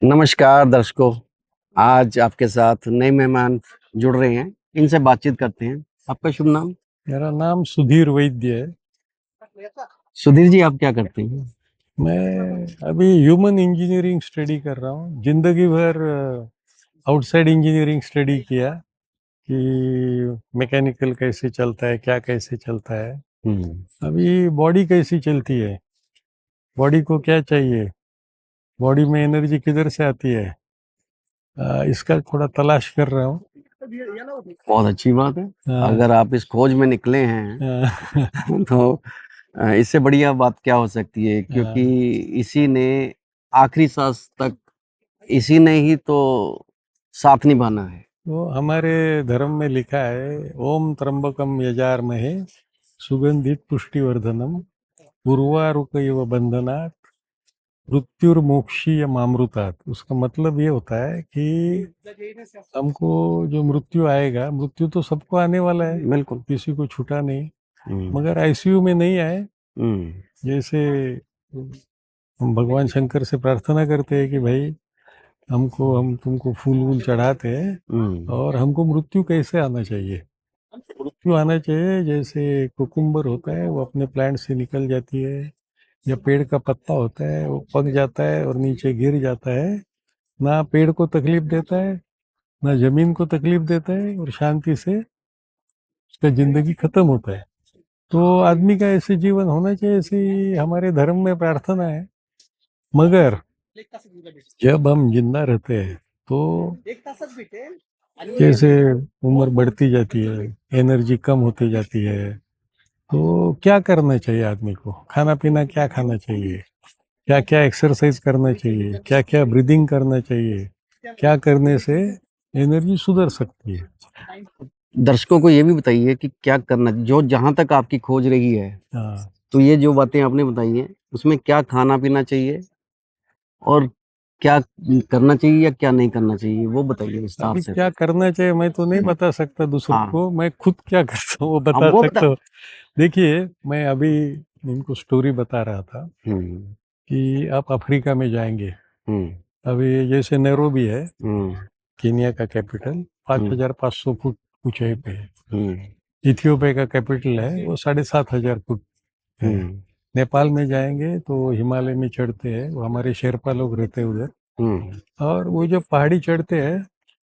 नमस्कार दर्शकों। आज आपके साथ नए मेहमान जुड़ रहे हैं, इनसे बातचीत करते हैं। आपका शुभ नाम? मेरा नाम सुधीर वैद्य है। सुधीर जी, आप क्या करते हैं? मैं अभी ह्यूमन इंजीनियरिंग स्टडी कर रहा हूँ। जिंदगी भर आउटसाइड इंजीनियरिंग स्टडी किया कि मैकेनिकल कैसे चलता है, क्या कैसे चलता है। अभी बॉडी कैसी चलती है, बॉडी को क्या चाहिए, बॉडी में एनर्जी किधर से आती है, इसका थोड़ा तलाश कर रहा हूँ। बहुत अच्छी बात है। हाँ। अगर आप इस खोज में निकले हैं तो इससे बढ़िया बात क्या हो सकती है, क्योंकि इसी ने आखिरी सांस तक इसी ने ही तो साथ निभाना है। तो हमारे धर्म में लिखा है, ओम त्र्यंबकम यजामहे सुगंधित पुष्टिवर्धनम उर्वारुकइव बंधनात् मृत्युर्मोक्षीय मामृतात्। उसका मतलब ये होता है कि हमको जो मृत्यु आएगा, मृत्यु तो सबको आने वाला है, बिल्कुल। किसी को छूटा नहीं, मगर आईसीयू में नहीं आए। जैसे हम भगवान शंकर से प्रार्थना करते हैं कि भाई हम तुमको फूल वूल चढ़ाते हैं और हमको मृत्यु कैसे आना चाहिए। मृत्यु आना चाहिए जैसे कुकुम्बर होता है, वो अपने प्लांट से निकल जाती है, या पेड़ का पत्ता होता है वो पक जाता है और नीचे गिर जाता है, ना पेड़ को तकलीफ देता है ना जमीन को तकलीफ देता है, और शांति से उसका जिंदगी खत्म होता है। तो आदमी का ऐसे जीवन होना चाहिए, ऐसी हमारे धर्म में प्रार्थना है। मगर जब हम जिंदा रहते हैं तो जैसे उम्र बढ़ती जाती है, एनर्जी कम होती जाती है, तो क्या करना चाहिए आदमी को, खाना पीना क्या खाना चाहिए, क्या क्या एक्सरसाइज करना चाहिए, क्या क्या ब्रीदिंग करना चाहिए, क्या करने से एनर्जी सुधर सकती है। दर्शकों को ये भी बताइए कि क्या करना, जो जहाँ तक आपकी खोज रही है, हाँ, तो ये जो बातें आपने बताई हैं, उसमें क्या खाना पीना चाहिए और क्या करना चाहिए या क्या नहीं करना चाहिए, वो बताइए विस्तार अभी से। क्या करना चाहिए मैं तो नहीं बता सकता दूसरों हाँ, को, मैं खुद क्या करता हूँ वो हम बता वो बता। सकता हूँ। देखिए, मैं अभी इनको स्टोरी बता रहा था हम्म। कि आप अफ्रीका में जाएंगे। हम्म। अभी जैसे नैरोबी है, हम्म। केनिया का कैपिटल, 5,500 फुट ऊंचाई पे है। हम्म। इथियोपिया का कैपिटल है, वो 7,500 फुट है। हम्म। नेपाल में जाएंगे तो हिमालय में चढ़ते हैं, वो हमारे शेरपा लोग रहते हैं उधर। हम्म। और वो जब पहाड़ी चढ़ते हैं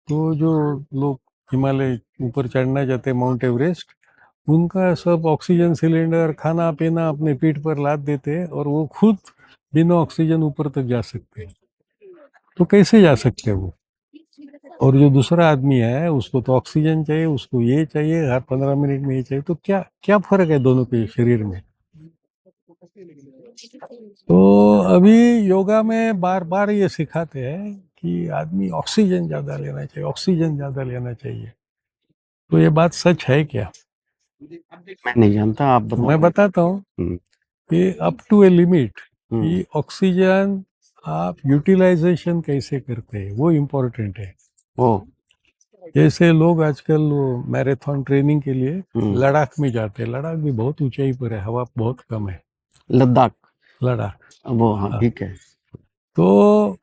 तो जो लोग हिमालय ऊपर चढ़ना चाहते हैं, माउंट एवरेस्ट, उनका सब ऑक्सीजन सिलेंडर खाना पीना अपने पीठ पर लाद देते हैं और वो खुद बिना ऑक्सीजन ऊपर तक जा सकते हैं। तो कैसे जा सकते हैं वो? और जो दूसरा आदमी है उसको तो ऑक्सीजन चाहिए, उसको ये चाहिए, हर 15 मिनट में ये चाहिए। तो क्या क्या फर्क है दोनों के शरीर में? तो अभी योगा में बार बार ये सिखाते हैं कि आदमी ऑक्सीजन ज्यादा लेना चाहिए, ऑक्सीजन ज्यादा लेना चाहिए। तो ये बात सच है क्या? मैं नहीं जानता, आप मैं बताओ। बताता हूँ हम्म। कि अप टू ए लिमिट, हम्म। कि ऑक्सीजन आप यूटिलाइजेशन कैसे करते हैं वो इम्पोर्टेंट है। ओ। जैसे लोग आजकल वो मैराथन ट्रेनिंग के लिए हम्म। लद्दाख में जाते हैं। लद्दाख भी बहुत ऊंचाई पर है, हवा बहुत कम है। लद्दाख। लद्दाख, वो, हाँ, हाँ। ठीक है। तो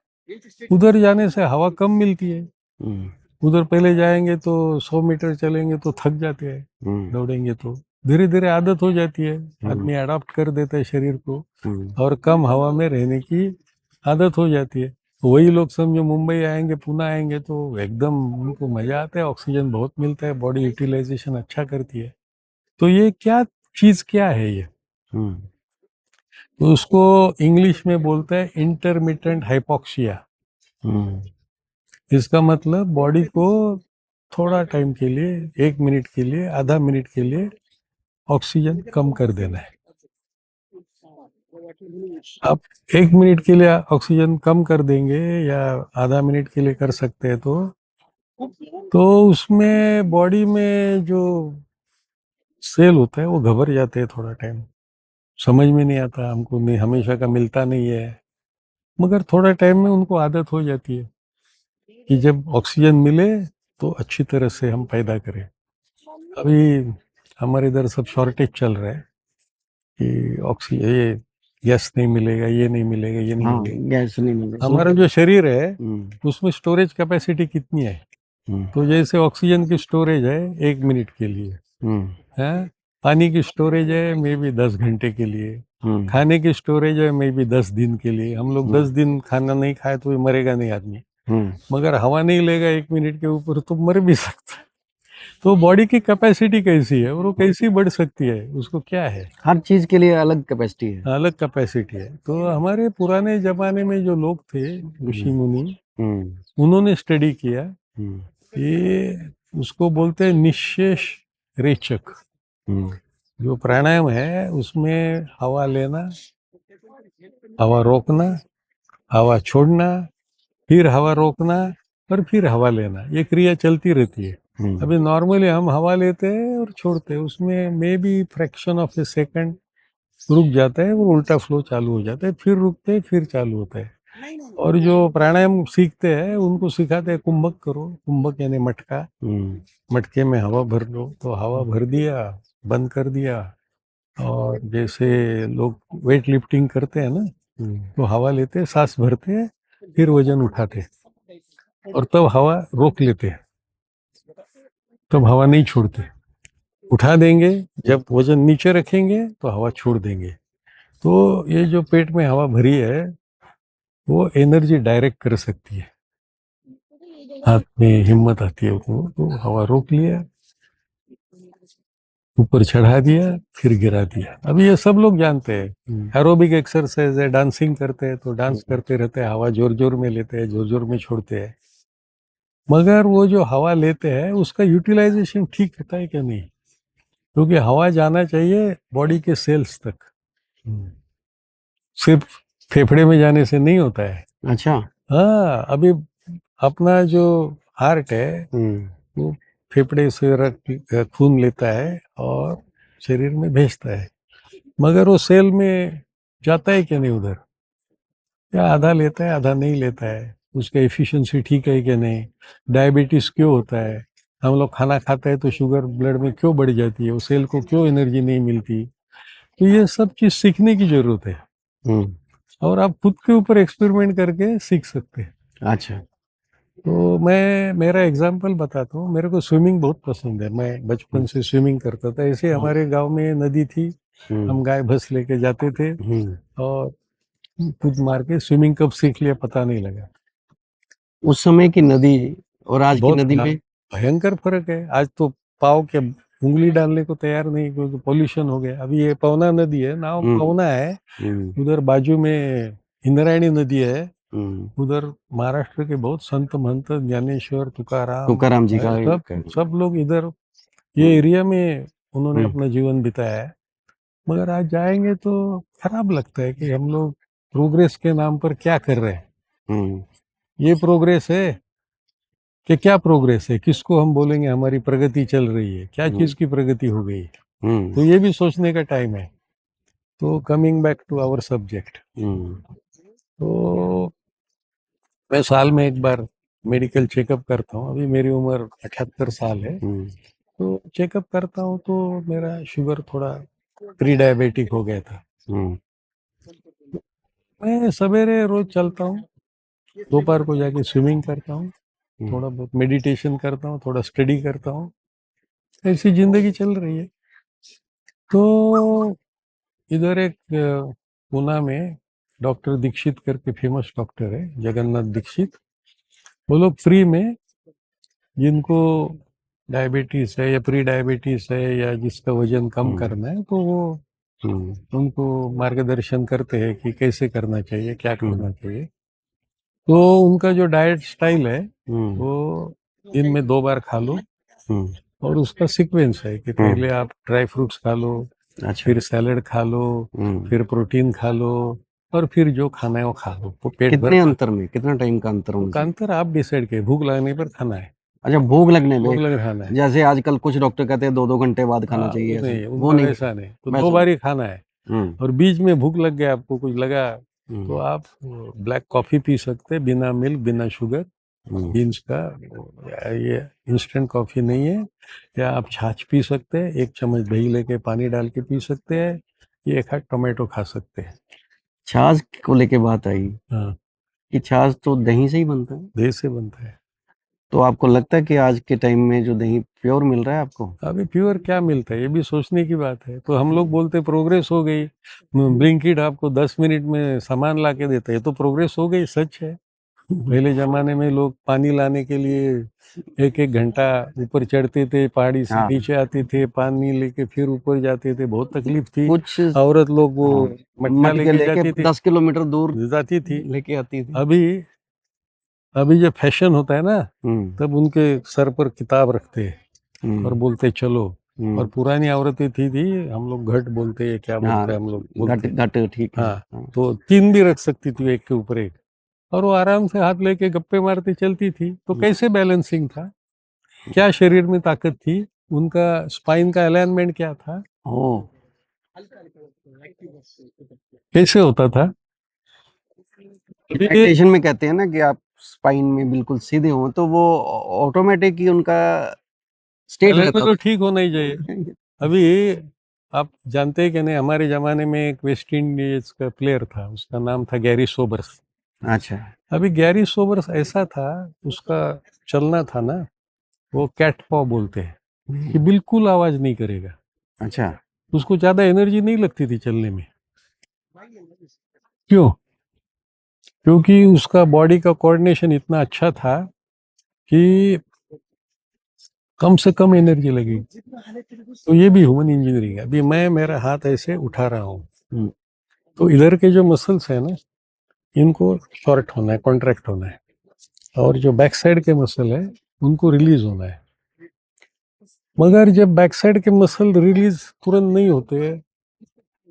उधर जाने से हवा कम मिलती है। हम्म। उधर पहले जाएंगे तो 100 मीटर चलेंगे तो थक जाते हैं, हम्म। दौड़ेंगे तो धीरे धीरे आदत हो जाती है, हम्म। आदमी अडॉप्ट कर देता है शरीर को, हम्म। और कम हवा में रहने की आदत हो जाती है। वही लोग समझो मुंबई आएंगे, पुणे आएंगे तो एकदम उनको मजा आता है, ऑक्सीजन बहुत मिलता है, बॉडी यूटिलाइजेशन अच्छा करती है। तो ये क्या चीज क्या है ये? हम्म। तो उसको इंग्लिश में बोलते हैं इंटरमिटेंट हाइपोक्सिया। हम्म। इसका मतलब बॉडी को थोड़ा टाइम के लिए, 1 मिनट के लिए, आधा मिनट के लिए ऑक्सीजन कम कर देना है। आप 1 मिनट के लिए ऑक्सीजन कम कर देंगे या आधा मिनट के लिए कर सकते हैं, तो उसमें बॉडी में जो सेल होता है वो घबर जाते हैं थोड़ा टाइम। समझ में नहीं आता, हमको नहीं, हमेशा का मिलता नहीं है, मगर थोड़ा टाइम में उनको आदत हो जाती है कि जब ऑक्सीजन मिले तो अच्छी तरह से हम पैदा करें। अभी हमारे इधर सब शॉर्टेज चल रहा है कि ऑक्सीजन, ये गैस नहीं मिलेगा, ये नहीं मिलेगा, ये नहीं हाँ, मिलेगा। गैस नहीं मिलेगा। हमारा जो शरीर है हम्म, उसमें स्टोरेज कैपेसिटी कितनी है? हम्म, तो जैसे ऑक्सीजन की स्टोरेज है 1 मिनट के लिए, हम्म, है, पानी की स्टोरेज है मे बी 10 घंटे के लिए, हम्म, खाने की स्टोरेज है मे बी 10 दिन के लिए। हम लोग 10 दिन खाना नहीं खाए तो मरेगा नहीं आदमी, हम्म। मगर हवा नहीं लेगा 1 मिनट के ऊपर तो मर भी सकता है। तो बॉडी की कैपेसिटी कैसी है और वो कैसी बढ़ सकती है, उसको क्या है, हर चीज के लिए अलग कैपेसिटी है। अलग कैपेसिटी है। तो हमारे पुराने जमाने में जो लोग थे, ऋषि मुनि, हम्म, उन्होंने स्टडी किया, हम्म, ये उसको बोलते हैं निःशेष रेचक। हम्म, जो प्राणायाम है उसमें हवा लेना, हवा रोकना, हवा छोड़ना, फिर हवा रोकना और फिर हवा लेना, ये क्रिया चलती रहती है। हम्म, अभी नॉर्मली हम हवा लेते हैं और छोड़ते हैं, उसमें may be fraction of A second रुक जाता है और उल्टा फ्लो चालू हो जाता है, फिर रुकते हैं फिर चालू होता है। और जो प्राणायाम सीखते हैं उनको सिखाते हैं कुंभक करो, कुंभक यानी मटका, हम्म, मटके में हवा भर लो, तो हवा भर दिया, बंद कर दिया। और जैसे लोग वेट लिफ्टिंग करते हैं ना, तो हवा लेते हैं, सांस भरते हैं, फिर वजन उठाते हैं और तब हवा रोक लेते हैं, तब हवा नहीं छोड़ते। उठा देंगे, जब वजन नीचे रखेंगे तो हवा छोड़ देंगे। तो ये जो पेट में हवा भरी है वो एनर्जी डायरेक्ट कर सकती है, हाथ में हिम्मत आती है उसको, तो हवा रोक लिया, ऊपर चढ़ा दिया, फिर गिरा दिया। अभी ये सब लोग जानते हैं, एरोबिक एक्सरसाइज है, डांसिंग करते हैं तो डांस करते रहते हैं, हवा जोर जोर में लेते हैं, जोर जोर में छोड़ते हैं, मगर वो जो हवा लेते हैं उसका यूटिलाइजेशन ठीक होता है क्या? नहीं, क्योंकि हवा जाना चाहिए बॉडी के सेल्स तक, सिर्फ फेफड़े में जाने से नहीं होता है। अच्छा। हाँ, अभी अपना जो हार्ट है वो फेफड़े से खून लेता है और शरीर में भेजता है, मगर वो सेल में जाता है कि नहीं उधर, या आधा लेता है आधा नहीं लेता है, उसका एफिशिएंसी ठीक है कि नहीं, डायबिटीज क्यों होता है, हम लोग खाना खाते हैं तो शुगर ब्लड में क्यों बढ़ जाती है, वो सेल को क्यों एनर्जी नहीं मिलती। तो ये सब चीज सीखने की जरूरत है, और आप खुद के ऊपर एक्सपेरिमेंट करके सीख सकते हैं। अच्छा। तो मैं मेरा एग्जांपल बताता हूँ, मेरे को स्विमिंग बहुत पसंद है, मैं बचपन से स्विमिंग करता था। ऐसे हमारे गांव में नदी थी, हम गाय भैंस लेके जाते थे और कूद मार के स्विमिंग कब सीख लिया पता नहीं लगा। उस समय की नदी और आज की बहुत नदी में भयंकर फर्क है, आज तो पाव के उंगली डालने को तैयार नहीं, क्योंकि पोल्यूशन हो गया। अभी ये पवना नदी है, नाम पवना है, उधर बाजू में इंद्रायणी नदी है, उधर महाराष्ट्र के बहुत संत महंत ज्ञानेश्वर तुकाराम तुकाराम जी का सब सब लोग इधर ये एरिया में उन्होंने अपना जीवन बिताया है। मगर आज जाएंगे तो खराब लगता है कि हम लोग प्रोग्रेस के नाम पर क्या कर रहे हैं। ये प्रोग्रेस है कि क्या प्रोग्रेस है, किसको हम बोलेंगे हमारी प्रगति चल रही है, क्या चीज की प्रगति हो गई, तो ये भी सोचने का टाइम है। तो coming back to our subject, तो मैं साल में एक बार मेडिकल चेकअप करता हूँ। अभी मेरी उम्र 78 साल है, तो चेकअप करता हूँ तो मेरा शुगर थोड़ा प्री डायबिटिक हो गया था। मैं सवेरे रोज चलता हूँ, दोपहर को जाके स्विमिंग करता हूँ, थोड़ा बहुत मेडिटेशन करता हूँ, थोड़ा स्टडी करता हूँ, ऐसी जिंदगी चल रही है। तो इधर एक पूना में डॉक्टर दीक्षित करके फेमस डॉक्टर है, जगन्नाथ दीक्षित, वो लोग फ्री में जिनको डायबिटीज है या प्री डायबिटीज है या जिसका वजन कम करना है, तो वो उनको मार्गदर्शन करते हैं कि कैसे करना चाहिए, क्या करना चाहिए। तो उनका जो डाइट स्टाइल है वो दिन में 2 बार खा लो, और उसका सीक्वेंस है कि पहले आप ड्राई फ्रूट्स खा लो, अच्छा। फिर सैलेड खा लो, फिर प्रोटीन खा लो, और फिर जो खाना है वो खा लो, वो पेट भर कितने अंतर में, कितना टाइम का अंतर तो होना का चाहिए? अंतर आप डिसाइड करिए, भूख लगने पर खाना है, अच्छा, भूख लगने भूख में। लगे खाना है। जैसे आजकल कुछ डॉक्टर कहते हैं 2-2 घंटे बाद खाना हाँ, चाहिए, वो ऐसा नहीं, वो उनका नहीं? वैसा नहीं, तो दो वैसा बार नहीं। ही खाना है। हम्म, और बीच में भूख लग गया, आपको कुछ लगा, तो हम्म, आप ब्लैक कॉफी पी सकते हैं, बिना मिल्क बिना शुगर, हम्म, बीन्स का, ये इंस्टेंट कॉफी नहीं है। या आप छाछ पी सकते हैं, 1 चम्मच दही लेके पानी डाल के पी सकते हैं, ये 1 आध टोमेटो खा सकते हैं। छाछ को लेके बात आई हाँ, कि छाछ तो दही से ही बनता है। दही से बनता है। तो आपको लगता है कि आज के टाइम में जो दही प्योर मिल रहा है आपको? अभी प्योर क्या मिलता है, ये भी सोचने की बात है। तो हम लोग बोलते प्रोग्रेस हो गई, ब्लिंकिट आपको 10 मिनट में सामान ला के देता है, ये तो प्रोग्रेस हो गई, सच है। पहले जमाने में लोग पानी लाने के लिए 1-1 घंटा ऊपर चढ़ते थे, पहाड़ी से हाँ, नीचे आते थे, पानी लेके फिर ऊपर जाते थे, बहुत तकलीफ थी। कुछ औरत लोग वो हाँ, मटका मटके लेके लेके जाती थी, 10 किलोमीटर दूर जाती थी। लेके आती थी। अभी अभी जब फैशन होता है ना, हम्म तब उनके सर पर किताब रखते हैं और हम्म बोलते चलो। और हम्म पुरानी औरतें थी हम लोग घट बोलते हैं, क्या हाँ, बोलते हैं हम लोग घट बोलते हैं। घट ठीक है। हाँ, हाँ, तो 3 भी रख सकती थी एक के ऊपर एक, और वो आराम से हाथ लेके गप्पे मारती चलती थी। तो कैसे बैलेंसिंग था, क्या शरीर में ताकत थी, उनका स्पाइन का अलाइनमेंट क्या था, ओ कैसे होता था। अभी मेडिटेशन में कहते हैं ना कि आप स्पाइन में बिल्कुल सीधे हो, तो वो ऑटोमेटिक ही उनका स्टेट अलाइनमेंट रहता तो था। ठीक होना ही चाहिए। अभी आप जानते हैं कि नहीं, हमारे जमाने में एक वेस्ट इंडीज का प्लेयर था, उसका नाम था गैरी सोबर्स। अच्छा। अभी गैरी सोबर्स ऐसा था, उसका चलना था ना, वो कैट पॉ बोलते हैं, कि बिल्कुल आवाज नहीं करेगा। अच्छा। उसको ज्यादा एनर्जी नहीं लगती थी चलने में। क्यों? क्योंकि उसका बॉडी का कोऑर्डिनेशन इतना अच्छा था कि कम से कम एनर्जी लगेगी। तो ये भी ह्यूमन इंजीनियरिंग है। अभी मैं मेरा हाथ ऐसे उठा रहा हूँ, हम्म, तो इधर के जो मसल्स है ना, इनको शॉर्ट होना है, कॉन्ट्रैक्ट होना है, और जो बैक साइड के मसल है उनको रिलीज होना है। मगर जब बैक साइड के मसल रिलीज तुरंत नहीं होते,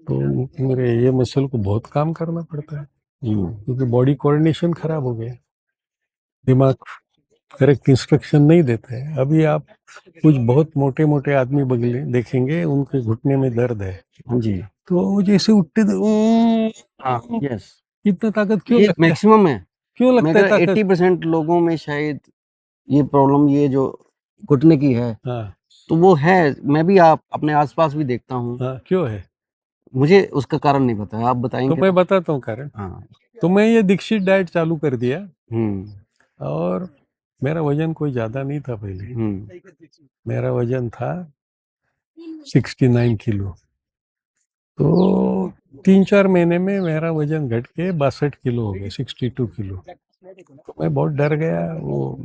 तो मेरे ये मसल को बहुत काम करना पड़ता है, क्योंकि बॉडी कोऑर्डिनेशन खराब हो गया, दिमाग करेक्ट इंस्ट्रक्शन नहीं देते हैं। अभी आप कुछ बहुत मोटे मोटे आदमी बगले देखेंगे, उनके घुटने में दर्द है, हाँ जी। तो वो जैसे उठते हाँ, यस, इतना ताकत क्यों ये लगता है? मैक्सिमम है। क्यों मैं लगता कह है रहा ताकत? 80% लोगों में शायद ये प्रॉब्लम, ये जो घुटने की है, हाँ, तो वो है। मैं भी आप अपने आसपास भी देखता हूँ। हाँ, क्यों है? मुझे उसका कारण नहीं पता है, आप तो बताएंगे मैं तो? बताता हूँ कारण। हाँ। तो मैं ये दीक्षित डाइट चालू कर दिया, हम्म और मेरा वजन कोई ज्यादा नहीं था पहले। हम्म मेरा वजन था 69 किलो। तो 3-4 महीने में मेरा वजन घट के 62 किलो हो गया, 62 किलो। तो मैं बहुत डर गया, वो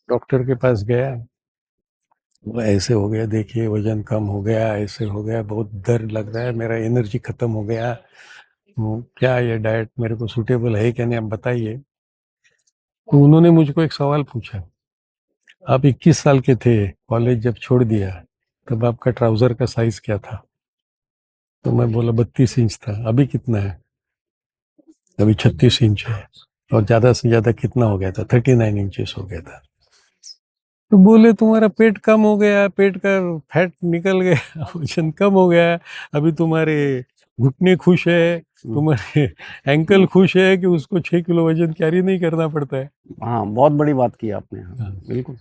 डॉक्टर के पास गया, वो ऐसे हो गया, देखिए वजन कम हो गया, ऐसे हो गया, बहुत दर्द लग रहा है, मेरा एनर्जी खत्म हो गया। क्या ये डाइट मेरे को सूटेबल है क्या नहीं, आप बताइए। तो उन्होंने मुझको एक सवाल पूछा, आप 21 साल के थे, कॉलेज जब छोड़ दिया, तब आपका ट्राउजर का साइज क्या था? तो मैं बोला 32 इंच था। अभी कितना है? अभी 36 इंच है। और ज्यादा से ज्यादा कितना हो गया था? 39 इंचेस हो गया था। तो बोले तुम्हारा पेट कम हो गया, पेट का फैट निकल गया, वजन कम हो गया, अभी तुम्हारे घुटने खुश है, तुम्हारे एंकल खुश है कि उसको 6 किलो वजन कैरी नहीं करना पड़ता है। हाँ, बहुत बड़ी बात की आपने। हाँ, हाँ। बिल्कुल।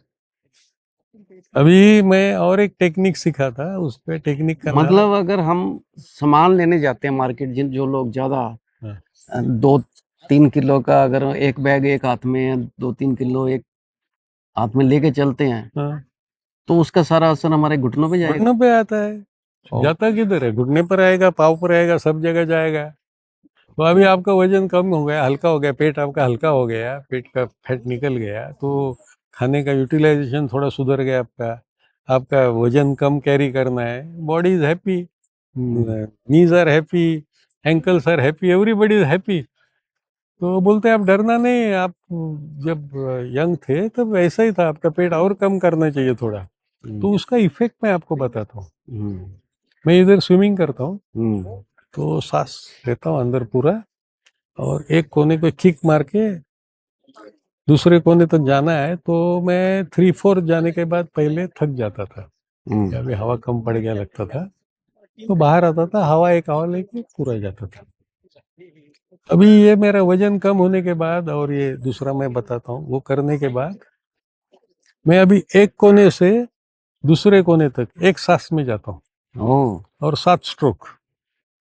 अभी मैं और एक टेक्निक सीखा था, उस पे टेक्निक का नाम। मतलब अगर हम सामान लेने जाते हैं मार्केट, जिन जो लोग ज्यादा हाँ, 2-3 किलो का, अगर एक बैग एक हाथ में, 2-3 किलो एक हाथ में लेके चलते हैं, हाँ, तो उसका सारा असर हमारे घुटनों पे जाएगा। घुटनों पे आता है। ओ, जाता किधर है? घुटने पर आएगा, पाँव पर आएगा, सब जगह जाएगा। तो अभी आपका वजन कम हो गया, हल्का हो गया, पेट आपका हल्का हो गया, पेट का फैट निकल गया, तो खाने का यूटिलाइजेशन थोड़ा सुधर गया आपका। आपका वजन कम कैरी करना है, body is happy, knees are happy, ankles are happy, everybody is happy. तो बोलते हैं आप डरना नहीं, आप जब यंग थे तब ऐसा ही था, आपका पेट और कम करना चाहिए थोड़ा। तो उसका इफेक्ट मैं आपको बताता हूँ। मैं इधर स्विमिंग करता हूँ, तो सांस लेता हूँ अंदर पूरा, और एक कोने पे किक मार के दूसरे कोने तक जाना है, तो मैं 3-4 जाने के बाद पहले थक जाता था, या भी हवा कम पड़ गया लगता था, तो बाहर आता था, हवा एक हवा लेके पूरा जाता था। अभी ये मेरा वजन कम होने के बाद, और ये दूसरा मैं बताता हूँ, वो करने के बाद मैं अभी एक कोने से दूसरे कोने तक एक सांस में जाता हूँ, ओ, और 7 स्ट्रोक।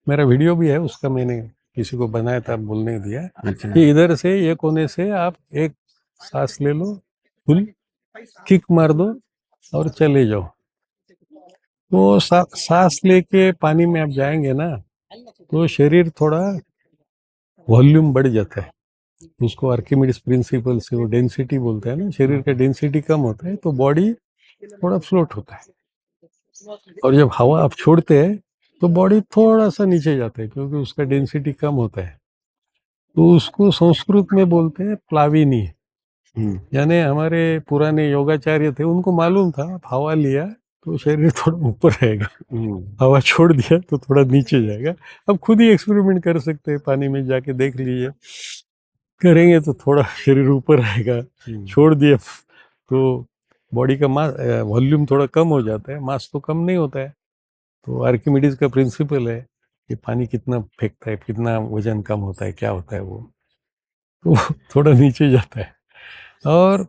मेरा वीडियो भी है उसका, मैंने किसी को बनाया था, बोलने दिया अच्छा। कि इधर से ये कोने से आप एक सांस ले लो, फुल किक मार दो और चले जाओ। तो सांस लेके पानी में आप जाएंगे ना, तो शरीर थोड़ा वॉल्यूम बढ़ जाता है। उसको आर्किमिडीज प्रिंसिपल से वो डेंसिटी बोलते हैं ना, शरीर का डेंसिटी कम होता है तो बॉडी थोड़ा फ्लोट होता है। और जब हवा आप छोड़ते हैं तो बॉडी थोड़ा सा नीचे जाता है, क्योंकि उसका डेंसिटी कम होता है। तो उसको संस्कृत में बोलते हैं प्लाविनी। यानी हमारे पुराने योगाचार्य थे, उनको मालूम था हवा लिया तो शरीर थोड़ा ऊपर रहेगा, हवा छोड़ दिया तो थोड़ा नीचे जाएगा। अब खुद ही एक्सपेरिमेंट कर सकते हैं, पानी में जाके देख लीजिए, करेंगे तो थोड़ा शरीर ऊपर आएगा, छोड़ दिया तो बॉडी का मास वॉल्यूम थोड़ा कम हो जाता है, मास तो कम नहीं होता है। तो आर्किमिडीज का प्रिंसिपल है कि पानी कितना फेंकता है, कितना वजन कम होता है, क्या होता है वो, तो थोड़ा नीचे जाता है। और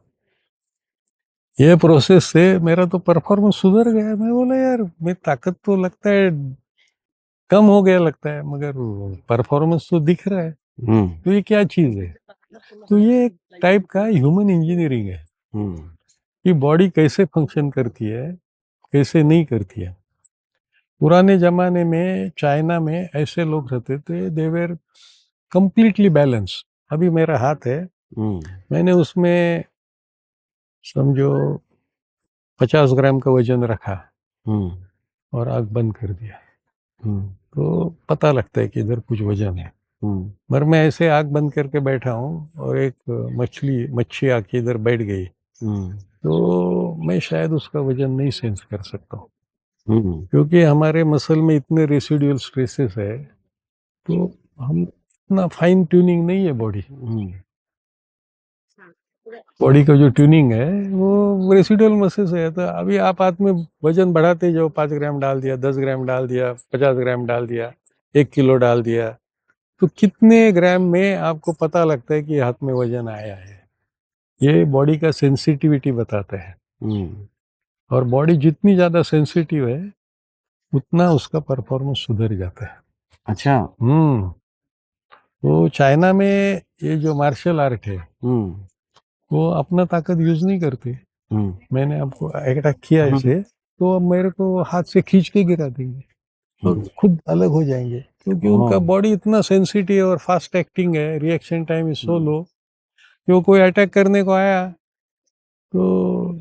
ये प्रोसेस से मेरा तो परफॉर्मेंस सुधर गया। मैं बोला यार, मैं ताकत तो लगता है कम हो गया लगता है, मगर परफॉर्मेंस तो दिख रहा है। तो ये क्या चीज है? तो ये एक टाइप का ह्यूमन इंजीनियरिंग है कि बॉडी कैसे फंक्शन करती है, कैसे नहीं करती है। पुराने जमाने में चाइना में ऐसे लोग रहते थे, दे वेर कंप्लीटली बैलेंस। अभी मेरा हाथ है, मैंने उसमें समझो 50 ग्राम का वजन रखा और आग बंद कर दिया, तो पता लगता है कि इधर कुछ वजन है। मगर मैं ऐसे आग बंद करके बैठा हूँ और एक मच्छी आके इधर बैठ गई, तो मैं शायद उसका वजन नहीं सेंस कर सकता हूँ, क्योंकि हमारे मसल में इतने रेसिडुअल स्ट्रेसेस है, तो हम इतना फाइन ट्यूनिंग नहीं है बॉडी का जो ट्यूनिंग है वो रेसिडुअल मसल्स है। तो अभी आप हाथ में वजन बढ़ाते जाओ, 5 ग्राम डाल दिया, 10 ग्राम डाल दिया, 50 ग्राम डाल दिया, 1 किलो डाल दिया, तो कितने ग्राम में आपको पता लगता है कि हाथ में वजन आया है। ये बॉडी का सेंसिटिविटी बताता है। और बॉडी जितनी ज्यादा सेंसिटिव है उतना उसका परफॉर्मेंस सुधर जाता है। अच्छा। तो चाइना में ये जो मार्शल आर्ट है वो अपना ताकत यूज नहीं करते। मैंने आपको अटैक किया इसे, तो अब मेरे को हाथ से खींच के गिरा देंगे तो खुद अलग हो जाएंगे, क्योंकि उनका बॉडी इतना सेंसिटिव और फास्ट एक्टिंग है, रिएक्शन टाइम इज सो लो। जो कोई अटैक करने को आया तो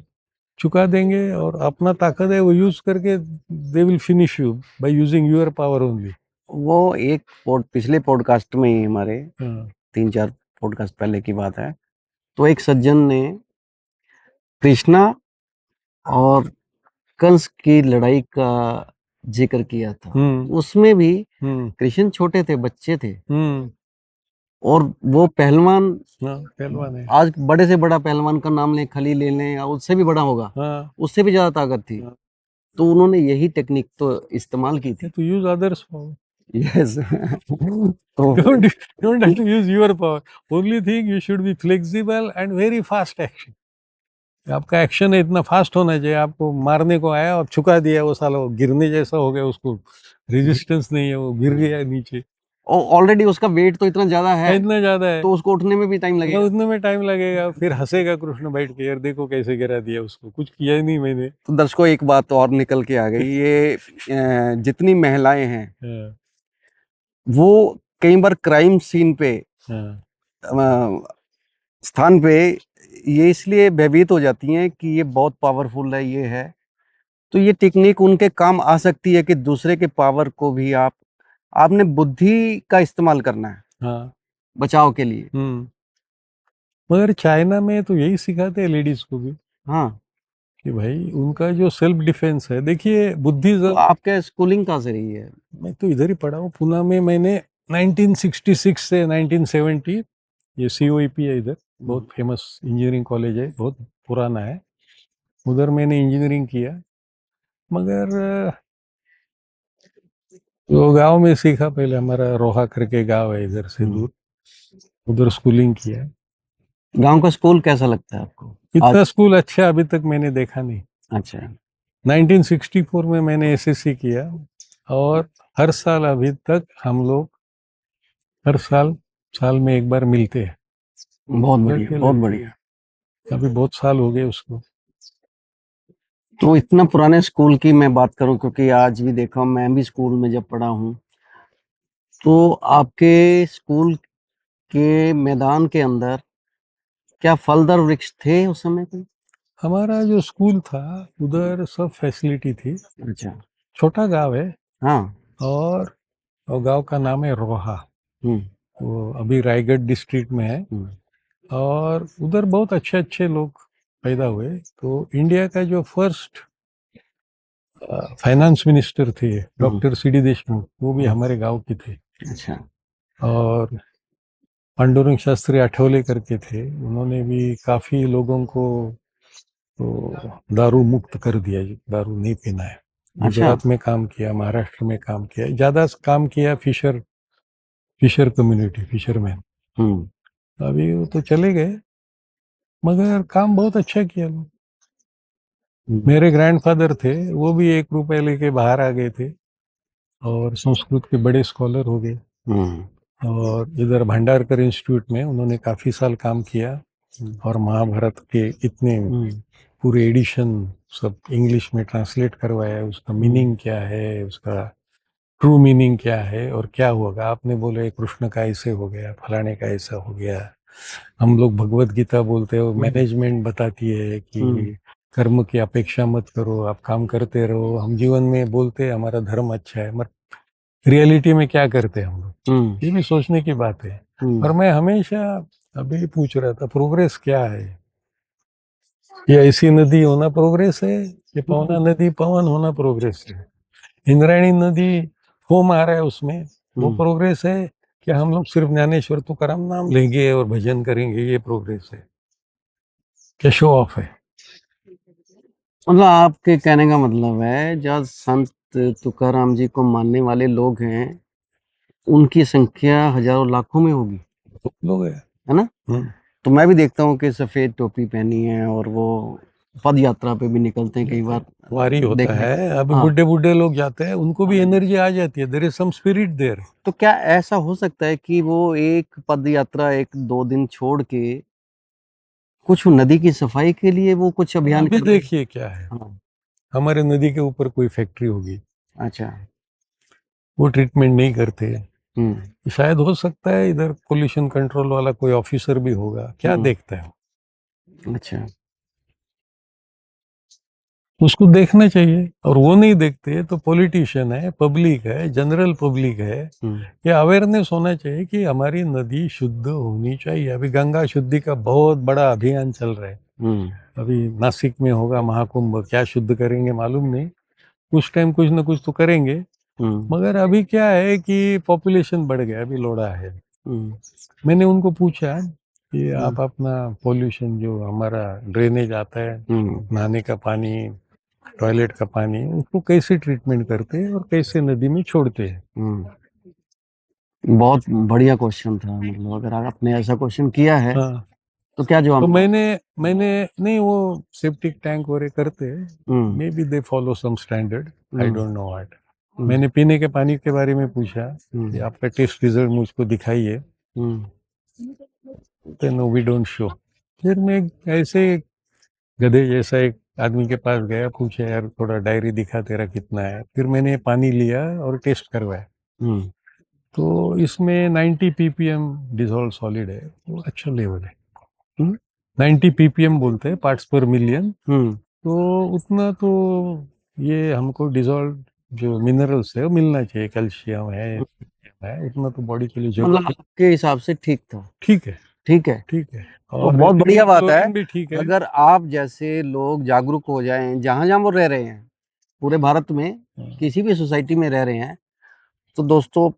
चुका देंगे, और अपना ताकत है वो यूज करके they will finish you by using your power only. वो एक पिछले पॉडकास्ट में ही हमारे 3-4 पॉडकास्ट पहले की बात है, तो एक सज्जन ने कृष्णा और कंस की लड़ाई का जिक्र किया था। उसमें भी कृष्ण छोटे थे, बच्चे थे, और वो पहलवान है। आज बड़े से बड़ा पहलवान का नाम लें, खली ले लें, उससे भी बड़ा होगा, उससे भी ज्यादा ताकत थी। तो उन्होंने यही टेक्निक तो इस्तेमाल की थी। तो use others Yes. don't have to use your power. Only thing you should be flexible and very fast action. आपका एक्शन है इतना फास्ट होना चाहिए। आपको मारने को आया और छुका दिया, वो साला गिरने जैसा हो गया, उसको रेजिस्टेंस नहीं है, वो गिर गया नीचे। ऑलरेडी उसका वेट तो इतना ज्यादा है, तो उसको उठने में भी टाइम लगेगा। उठने में टाइम लगेगा, फिर हंसेगा कृष्ण बैठ के, यार देखो कैसे गिरा दिया उसको, कुछ किया ही नहीं मैंने। तो दर्शकों एक बात और निकल के आ गई, ये जितनी महिलाएं हैं वो कई बार क्राइम सीन पे स्थान पे ये इसलिए भयभीत हो जाती हैं कि ये बहुत पावरफुल है, ये है। तो ये टेक्निक उनके काम आ सकती है कि दूसरे के पावर को भी आपने बुद्धि का इस्तेमाल करना है बचाव के लिए। मगर चाइना में तो यही सिखाते हैं लेडीज को भी। कि भाई उनका जो सेल्फ डिफेंस है, देखिए बुद्धि। तो आपके स्कूलिंग कहाँ से रही है? मैं तो इधर ही पढ़ा हूँ, पुणे में। मैंने 1966 से 1970, ये COEP है इधर, बहुत फेमस इंजीनियरिंग कॉलेज है, बहुत पुराना है, उधर मैंने इंजीनियरिंग किया। मगर वो गांव में सीखा, पहले हमारा रोहा करके गांव है इधर से दूर, उधर स्कूलिंग किया। गांव का स्कूल कैसा लगता है आपको? इतना स्कूल अच्छा अभी तक मैंने देखा नहीं। अच्छा। 1964 में मैंने SSC किया, और हर साल अभी तक हम लोग हर साल में एक बार मिलते हैं। बहुत बढ़िया, बहुत बढ़िया। अभी बहुत साल हो गए उसको। तो इतना पुराने स्कूल की मैं बात करूं, क्योंकि आज भी देखा, मैं भी स्कूल में जब पढ़ा हूं, तो आपके स्कूल के मैदान के अंदर क्या फलदार वृक्ष थे उस समय कोई? हमारा जो स्कूल था उधर सब फैसिलिटी थी। अच्छा। छोटा गांव है। हाँ। और गांव का नाम है रोहा। वो अभी रायगढ़ डिस्ट्रिक्ट में है। और उधर बहुत अच्छे अच्छे लोग पैदा हुए। तो इंडिया का जो फर्स्ट फाइनेंस मिनिस्टर थे डॉक्टर सी.डी. देशमुख, वो भी हमारे गांव के थे। अच्छा। और पांडुरंग शास्त्री आठवले करके थे, उन्होंने भी काफी लोगों को तो दारू मुक्त कर दिया, दारू नहीं पीना है। गुजरात में काम किया, महाराष्ट्र में काम किया, ज्यादा काम किया फिशर कम्युनिटी, फिशरमैन। अभी वो तो चले गए, मगर काम बहुत अच्छा किया लोग। मेरे ग्रैंडफादर थे, वो भी 1 रुपए लेके बाहर आ गए थे और संस्कृत के बड़े स्कॉलर हो गए। और इधर भंडारकर इंस्टीट्यूट में उन्होंने काफी साल काम किया और महाभारत के इतने पूरे एडिशन सब इंग्लिश में ट्रांसलेट करवाया। उसका मीनिंग क्या है, उसका ट्रू मीनिंग क्या है और क्या होगा। आपने बोले कृष्ण का ऐसे हो गया, फलाने का ऐसा हो गया। हम लोग भगवत गीता बोलते हैं, मैनेजमेंट बताती है कि कर्म की अपेक्षा मत करो, आप काम करते रहो। हम जीवन में बोलते हैं हमारा धर्म अच्छा है, मगर रियलिटी में क्या करते हैं हम लोग, ये भी सोचने की बात है। और मैं हमेशा अभी पूछ रहा था, प्रोग्रेस क्या है? ये ऐसी नदी होना प्रोग्रेस है? ये पवना नदी पवन होना प्रोग्रेस है? इंद्रायणी नदी फोम आ रहा है उसमें, वो प्रोग्रेस है? कि हम लोग सिर्फ ज्ञानेश्वर तुकाराम नाम लेंगे और भजन करेंगे, ये प्रोग्रेस है? क्या शो ऑफ है? मतलब आपके कहने का मतलब है, जो संत तुकाराम जी को मानने वाले लोग हैं, उनकी संख्या हजारों लाखों में होगी, लोग है ना? तो मैं भी देखता हूँ कि सफेद टोपी पहनी है और वो पद यात्रा पे भी निकलते हैं कई बार। वारी होता है, अभी बुढ़े बुढ़े लोग जाते हैं, उनको भी एनर्जी आ जाती है, there is some spirit there. तो क्या ऐसा हो सकता है कि वो एक पद यात्रा 1-2 दिन छोड़ के कुछ नदी की सफाई के लिए वो कुछ अभियान अभी देखिए क्या है, हमारे नदी के ऊपर कोई फैक्ट्री होगी, अच्छा, वो ट्रीटमेंट नहीं करते। शायद हो सकता है इधर पोल्यूशन कंट्रोल वाला कोई ऑफिसर भी होगा, क्या देखता है? अच्छा, उसको देखना चाहिए, और वो नहीं देखते तो पॉलिटिशियन है, पब्लिक है, जनरल पब्लिक है, ये अवेयरनेस होना चाहिए कि हमारी नदी शुद्ध होनी चाहिए। अभी गंगा शुद्धि का बहुत बड़ा अभियान चल रहा है। अभी नासिक में होगा महाकुंभ, क्या शुद्ध करेंगे मालूम नहीं, कुछ टाइम कुछ ना कुछ तो करेंगे। मगर अभी क्या है कि पॉपुलेशन बढ़ गया, अभी लोड़ा है। मैंने उनको पूछा कि आप अपना पॉल्यूशन जो हमारा ड्रेनेज आता है, नहाने का पानी, टॉयलेट का पानी, उसको कैसे ट्रीटमेंट करते हैं और कैसे नदी में छोड़ते हैं? बहुत बढ़िया क्वेश्चन था। मतलब अगर आपने ऐसा क्वेश्चन किया है, तो क्या जवाब? तो मैंने नहीं, वो सेप्टिक टैंक वगैरह करते हैं, maybe they follow some standard, I don't know what. मैंने पीने के पानी के बारे में पूछा कि आपका टेस्ट रिजल्ट मुझको दिखाइए, तो नो वी डोंट शो। फिर मैं ऐसे गधे जैसा एक आदमी के पास गया, पूछा यार थोड़ा डायरी दिखा तेरा कितना है। फिर मैंने पानी लिया और टेस्ट करवाया, तो इसमें 90 ppm डिजोल्व सॉलिड है, वो अच्छा लेवल है। 90 ppm बोलते हैं, पार्ट्स पर मिलियन। तो उतना तो ये हमको डिजोल्व जो मिनरल्स है वो मिलना चाहिए, कैल्शियम है उतना तो बॉडी के लिए जरूरी। मतलब आपके हिसाब से ठीक था? ठीक है, ठीक है, ठीक है। तो बहुत बढ़िया बात है। भी ठीक है। अगर आप जैसे लोग जागरूक हो जाएं, जहां जहां वो रह रहे हैं पूरे भारत में, किसी भी सोसाइटी में रह रहे हैं, तो दोस्तों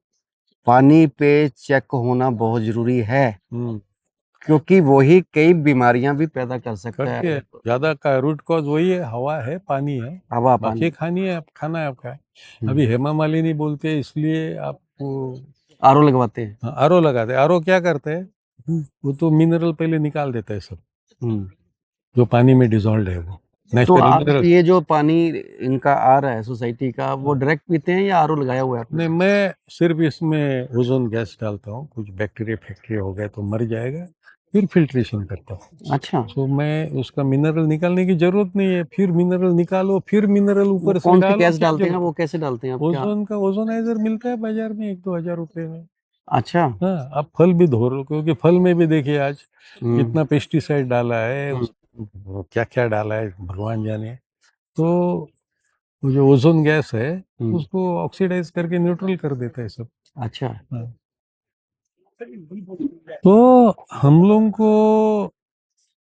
पानी पे चेक होना बहुत जरूरी है, क्योंकि वही कई बीमारियां भी पैदा कर सकता है। ज्यादा का रूट कॉज वही है, हवा है, पानी है, हवा, बाकी पानी। खाना है आपका। अभी हेमा मालिनी बोलते हैं, इसलिए आपको आरओ लगवाते हैं। आरओ लगाते हैं। आरओ क्या करते हैं, वो तो मिनरल पहले निकाल देता है सब, जो पानी में डिजोल्व है वो। तो नेचुरल आप मिनरल। ये जो पानी इनका आ रहा है सोसाइटी का, वो डायरेक्ट पीते हैं या आरओ लगाया हुआ है आपने? नहीं, मैं सिर्फ इसमें ओजोन गैस डालता हूँ, कुछ बैक्टीरिया फैक्टीरिया हो गया तो मर जाएगा, फिर फिल्ट्रेशन करता हूँ। अच्छा, तो मैं उसका मिनरल निकालने की जरूरत नहीं है, फिर मिनरल निकालो, फिर मिनरल वो ऊपर से कौन सी डालो, गैस क्या डालते हैं, जरूरत वो है? कैसे डालते हैं आप, क्या? ओजोन का ओजोनाइजर मिलता है बाजार में 1-2 हज़ार रुपए में। अच्छा। हाँ, आप फल भी धो लो, क्योंकि फल में भी देखिए आज हम्म कितना पेस्टिसाइड डाला है, हम्म क्या क्या डाला है भगवान जाने। तो वो जो ओजोन गैस है हम्म, उसको ऑक्सीडाइज करके न्यूट्रल कर देता है सब। अच्छा। हाँ। तो हम लोगों को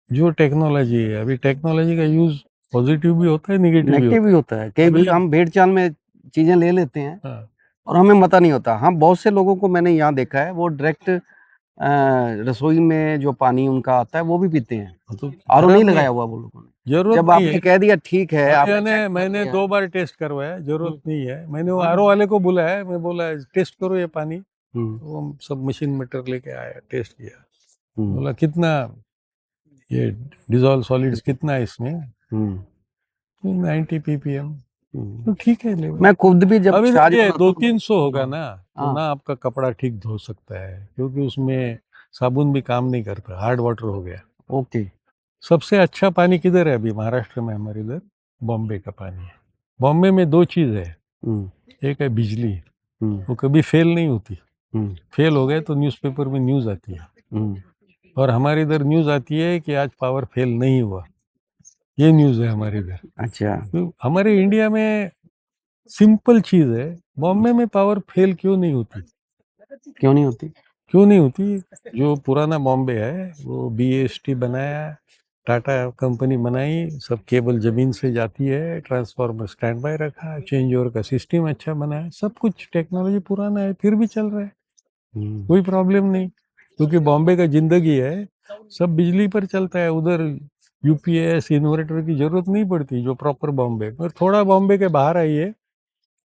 जो टेक्नोलॉजी है, अभी टेक्नोलॉजी का यूज पॉजिटिव भी होता है, नेगेटिव भी नेगेटिव होता भी होता है, कई है। अभी बार हम भेड़ चाल में चीजें ले लेते हैं हाँ, और हमें पता नहीं होता। हाँ, बहुत से लोगों को मैंने यहाँ देखा है, वो डायरेक्ट रसोई में जो पानी उनका आता है वो भी पीते हैं। तो आरओ नहीं खराब नहीं, लगाया हुआ वो लोगों ने। जरूरत जब नहीं आपने है। कह दिया ठीक है, अभी आपने चेक कर मैंने लिया। 2 बार टेस्ट करवाया, जरूरत हम्म नहीं है। मैंने वो आरओ वाले को बुलाया, मैं बोला टेस्ट करो ये पानी। हम्म वो हम सब मशीन मीटर लेके आया, टेस्ट किया, हम्म बोला कितना ये डिजॉल्व सॉलिड्स कितना है इसमें, हम्म 90 ppm। हम्म। तो ठीक है ले। मैं खुद भी जब अभी शाहजहाँ देखिए रसोई में। 200-300 होगा ना, तो हाँ, ना आपका कपड़ा ठीक धो सकता है, क्योंकि उसमें साबुन भी काम नहीं करता, हार्ड वाटर हो गया। ओके। सबसे अच्छा पानी किधर है अभी महाराष्ट्र में, हमारे इधर बॉम्बे का पानी है। बॉम्बे में 2 चीज है, हम्म एक है बिजली, हम्म वो कभी फेल नहीं होती, हम्म फेल हो गए तो न्यूज़पेपर में न्यूज़ आती है। हम्म। और हमारे इधर न्यूज़ आती है कि आज पावर फेल नहीं हुआ, ये न्यूज़ है हमारे इधर। अच्छा, तो हमारे इंडिया में सिंपल चीज़ है, बॉम्बे में पावर फेल क्यों नहीं होती? क्यों नहीं होती? क्यों नहीं होती? जो पुराना बॉम्बे है वो बीएसटी बनाया, टाटा कंपनी बनाई, सब केबल जमीन से जाती है, ट्रांसफार्मर स्टैंड बाय रखा, चेंज ओवर का सिस्टम अच्छा बनाया, सब कुछ टेक्नोलॉजी पुराना है, फिर भी चल रहा है, कोई प्रॉब्लम नहीं। क्योंकि बॉम्बे का जिंदगी है, सब बिजली पर चलता है, उधर यूपीएस इन्वर्टर की जरूरत नहीं पड़ती जो प्रॉपर बॉम्बे। पर थोड़ा बॉम्बे के बाहर आइए,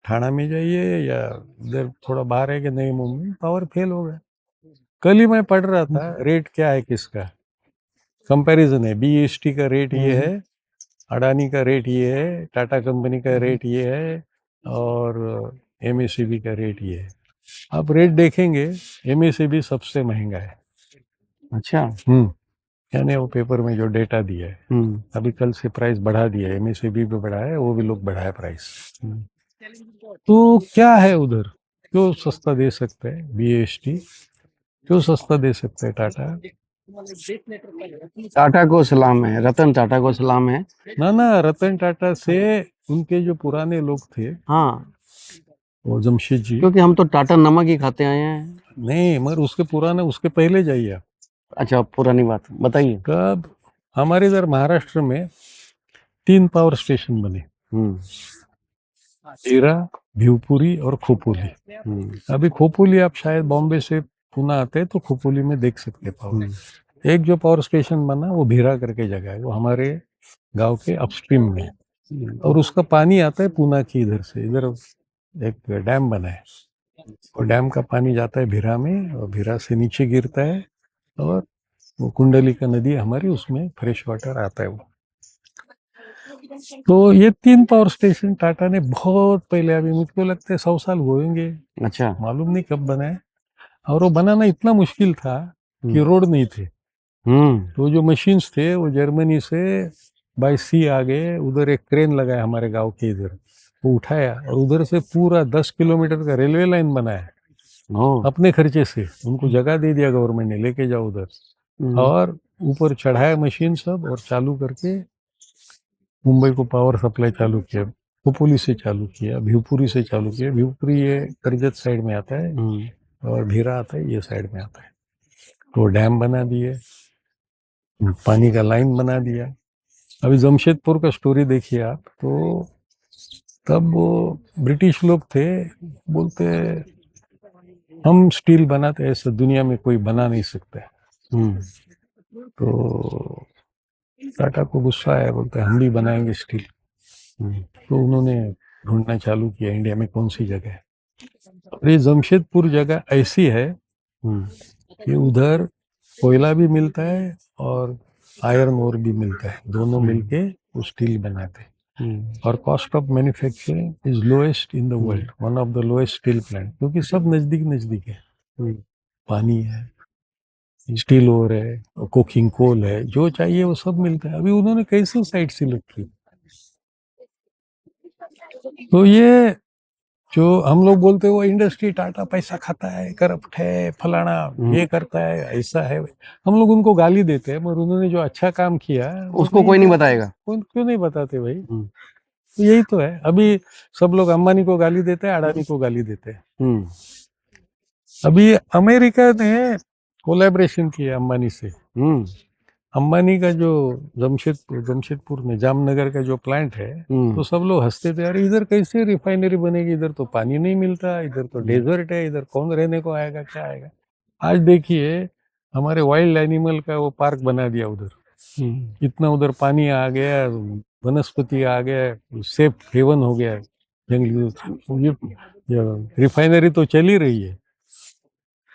ठाणा में जाइए, या इधर थोड़ा बाहर है कि नई मुंबई, पावर फेल हो गया। कल ही मैं पढ़ रहा था रेट क्या है किसका, कंपैरिजन है, बीएसटी का रेट ये है, अडानी का रेट ये है, टाटा कंपनी का रेट ये है, और एमएससीबी का रेट ये है। आप रेट देखेंगे, एमएससीबी सबसे महंगा है। अच्छा। यानी वो पेपर में जो डेटा दिया है, अभी कल से प्राइस बढ़ा दिया है, एमएससीबी भी बढ़ा है, वो भी लोग बढ़ाए प्राइस। तो क्या है उधर, क्यों सस्ता दे सकता है बीएसटी, क्यों सस्ता दे सकता है टाटा? टाटा को सलाम है, रतन टाटा को सलाम है। ना ना, रतन टाटा से उनके जो पुराने लोग थे, हाँ, वो जमशेद जी, क्योंकि हम तो टाटा नमक ही खाते आए हैं। नहीं मगर उसके पुराने, उसके पहले जाइए आप। अच्छा, पुरानी बात बताइए। कब? हमारे इधर महाराष्ट्र में 3 पावर स्टेशन बने, हम्म हीरा, भिवपुरी और खोपोली। अभी खोपोली आप शायद बॉम्बे से पुणे आते हैं तो खोपोली में देख सकते हैं पावर। एक जो पावर स्टेशन बना वो भीरा करके जगह है, वो हमारे गांव के अपस्ट्रीम में है। और उसका पानी आता है पूना की इधर से, इधर एक डैम बना है, और डैम का पानी जाता है भीरा में, और भीरा से नीचे गिरता है, और वो कुंडली का नदी हमारी, उसमें फ्रेश वाटर आता है वो। तो ये 3 पावर स्टेशन टाटा ने बहुत पहले, अभी मुझको लगता है 100 साल होंगे, अच्छा। मालूम नहीं कब बना है। और वो बनाना इतना मुश्किल था कि रोड नहीं थे, तो जो मशीन्स थे वो जर्मनी से बाय सी आ गए, उधर एक क्रेन लगाया हमारे गांव के इधर, वो उठाया और उधर से पूरा 10 किलोमीटर का रेलवे लाइन बनाया अपने खर्चे से, उनको जगह दे दिया गवर्नमेंट ने, लेके जाओ उधर, और ऊपर चढ़ाया मशीन सब, और चालू करके मुंबई को पावर सप्लाई चालू किया। खोपोली से चालू किया, भिवपुरी से चालू किया, भिवपुरी ये कर्जत साइड में आता है, और भीरा आता है ये साइड में आता है। तो डैम बना दिए, पानी का लाइन बना दिया। अभी जमशेदपुर का स्टोरी देखिए आप, तो तब वो ब्रिटिश लोग थे, बोलते हम स्टील बनाते, ऐसा दुनिया में कोई बना नहीं सकता है। तो टाटा को गुस्सा आया, बोलते हम भी बनाएंगे स्टील। तो उन्होंने ढूंढना चालू किया इंडिया में कौन सी जगह है। और ये जमशेदपुर जगह ऐसी है कि उधर कोयला भी मिलता है और आयरन ओर भी मिलता है, दोनों मिलके वो स्टील बनाते हैं। और cost of manufacturing is lowest in the world, one of the lowest steel plant, क्योंकि सब नजदीक नजदीक है। पानी है, स्टील ओर है, कोकिंग कोल है, जो चाहिए वो सब मिलता है। अभी उन्होंने कैसे साइट सिलेक्ट की? तो ये जो हम लोग बोलते हैं वो इंडस्ट्री टाटा पैसा खाता है, करप्ट है, फलाना ये करता है, ऐसा है, हम लोग उनको गाली देते हैं, मगर उन्होंने जो अच्छा काम किया उसको कोई नहीं बताएगा। क्यों नहीं बताते भाई? तो यही तो है। अभी सब लोग अंबानी को गाली देते हैं, अडानी को गाली देते हैं। अभी अमेरिका ने कोलैबोरेशन किया अंबानी से। अंबानी का जो जमशेदपुर में जामनगर का जो प्लांट है, तो सब लोग हंसते थे, अरे इधर कैसे रिफाइनरी बनेगी, इधर तो पानी नहीं मिलता, इधर तो डेजर्ट है, इधर कौन रहने को आएगा, क्या आएगा। आज देखिए हमारे वाइल्ड एनिमल का वो पार्क बना दिया उधर, इतना उधर पानी आ गया, वनस्पति आ गया, सेफ हेवन हो गया जंगली। रिफाइनरी तो चल ही रही है।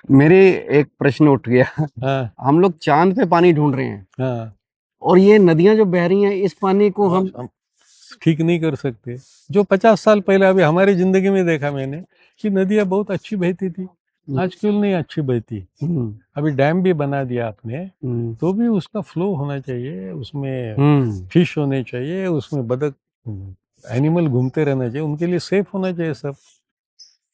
मेरे एक प्रश्न उठ गया। हाँ, हम लोग चांद पे पानी ढूंढ रहे हैं, हाँ, और ये नदियां जो बह रही हैं, इस पानी को हम ठीक नहीं कर सकते। जो 50 साल पहले अभी हमारी जिंदगी में देखा मैंने कि नदियां बहुत अच्छी बहती थी, आज क्यों नहीं अच्छी बहती। अभी डैम भी बना दिया आपने, तो भी उसका फ्लो होना चाहिए, उसमें फिश होने चाहिए, उसमें बतख एनिमल घूमते रहना चाहिए, उनके लिए सेफ होना चाहिए सब।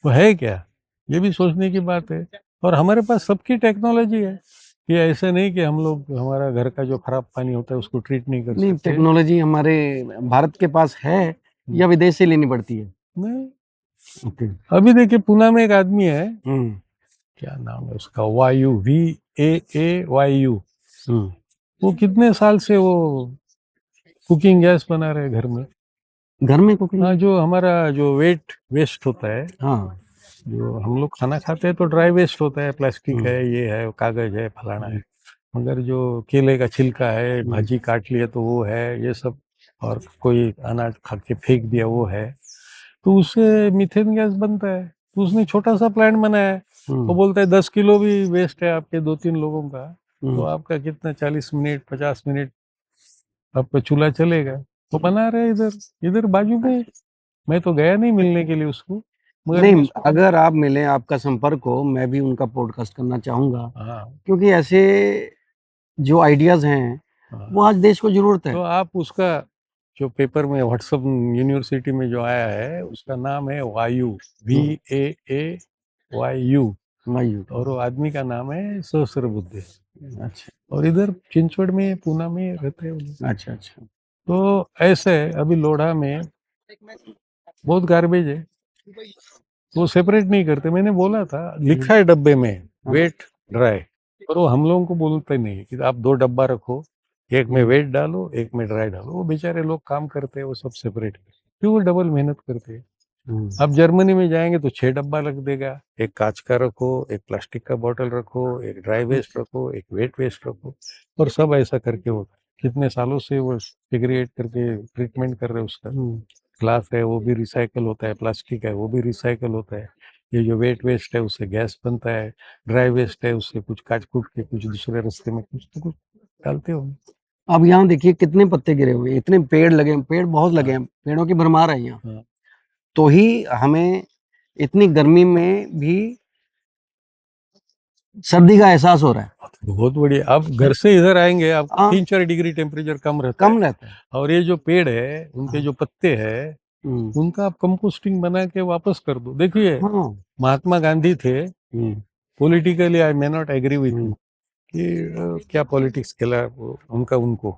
तो है क्या, ये भी सोचने की बात है। और हमारे पास सबकी टेक्नोलॉजी है, ये ऐसा नहीं कि हम लोग हमारा घर का जो खराब पानी होता है उसको ट्रीट नहीं कर नहीं, सकते। टेक्नोलॉजी हमारे भारत के पास है या विदेश से लेनी पड़ती है? नहीं, अभी देखिए पुणे में एक आदमी है, क्या नाम है उसका, वायु, VAAYU। वो कितने साल से वो कुकिंग गैस बना रहे घर में। घर में कुकिंग? हाँ, जो हमारा जो वेस्ट होता है, हाँ, जो हम लोग खाना खाते हैं तो ड्राई वेस्ट होता है, प्लास्टिक है, ये है, कागज है, फलाना है, मगर जो केले का छिलका है, भाजी काट लिया तो वो है, ये सब, और कोई अनाज खा के फेंक दिया वो है, तो उससे मीथेन गैस बनता है। तो उसने छोटा सा प्लांट बनाया है, वो बोलता है 10 किलो भी वेस्ट है आपके 2-3 लोगों का, तो आपका कितना 40 मिनट 50 मिनट आपका चूल्हा चलेगा। तो बना रहे इधर इधर बाजू में। मैं तो गया नहीं मिलने के लिए उसको, मगर नहीं, अगर आप मिले, आपका संपर्क हो, मैं भी उनका पॉडकास्ट करना चाहूंगा। हाँ, क्योंकि ऐसे जो आइडियाज हैं वो आज देश को जरूरत है। तो आप उसका जो पेपर में व्हाट्सएप यूनिवर्सिटी में जो आया है उसका नाम है वायु, VAAYU, और वो आदमी का नाम है सहस्रबुद्धे। अच्छा, और इधर चिंचवड़ में पुणे में रहते हैं। अच्छा, अच्छा। तो ऐसे अभी लोढ़ा में बहुत गार्बेज है, वो सेपरेट नहीं करते। मैंने बोला था, लिखा है डब्बे में वेट ड्राई, पर वो हम लोगों को बोलते नहीं कि आप 2 डब्बा रखो, एक में वेट डालो, एक में ड्राई डालो। वो बेचारे लोग काम करते हैं, वो सब सेपरेट, फिर वो डबल मेहनत करते हैं। अब जर्मनी में जाएंगे तो 6 डब्बा रख देगा, एक कांच का रखो, एक प्लास्टिक का बोतल रखो, एक ड्राई वेस्ट रखो, एक वेट वेस्ट रखो, और सब ऐसा करके होता है। कितने सालों से वो सेग्रीगेट करके ट्रीटमेंट कर रहे हैं उसका। ग्लास है वो भी रिसाइकल होता है, प्लास्टिक है वो भी रिसाइकल होता है, ये जो वेट वेस्ट है उससे गैस बनता है, ड्राई वेस्ट है उससे कुछ काट कूट के कुछ दूसरे रास्ते में कुछ तो कुछ डालते हो। अब यहाँ देखिए कितने पत्ते गिरे हुए हैं, इतने पेड़ लगे हैं, पेड़ बहुत लगे हैं, पेड़ों की भरमार है यहाँ। तो ही हमें इतनी गर्मी में भी सर्दी का एहसास हो रहा है। बहुत बढ़िया। आप घर से इधर आएंगे, आप 3-4 डिग्री टेम्परेचर कम रहता है। और ये जो पेड़ है उनके जो पत्ते हैं उनका आप कंपोस्टिंग बना के वापस कर दो। देखिए महात्मा गांधी थे, politically I may not agree with you कि क्या पॉलिटिक्स खेला उनका उनको,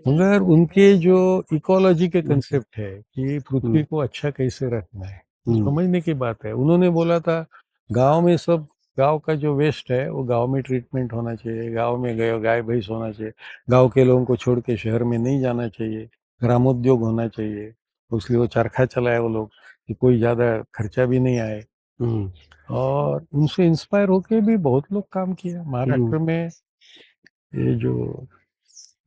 मगर उनके जो इकोलॉजी के कंसेप्ट है कि पृथ्वी को अच्छा कैसे रखना है, समझने की बात है। उन्होंने बोला था गांव में सब, गांव का जो वेस्ट है वो गांव में ट्रीटमेंट होना चाहिए, गांव में गाय भैंस होना चाहिए, गांव के लोगों को छोड़ के शहर में नहीं जाना चाहिए, ग्रामोद्योग होना चाहिए। उसलिए वो चरखा चलाए वो लोग कि कोई ज़्यादा खर्चा भी नहीं आए। और उनसे इंस्पायर होके भी बहुत लोग काम किया। महाराष्ट्र में ये जो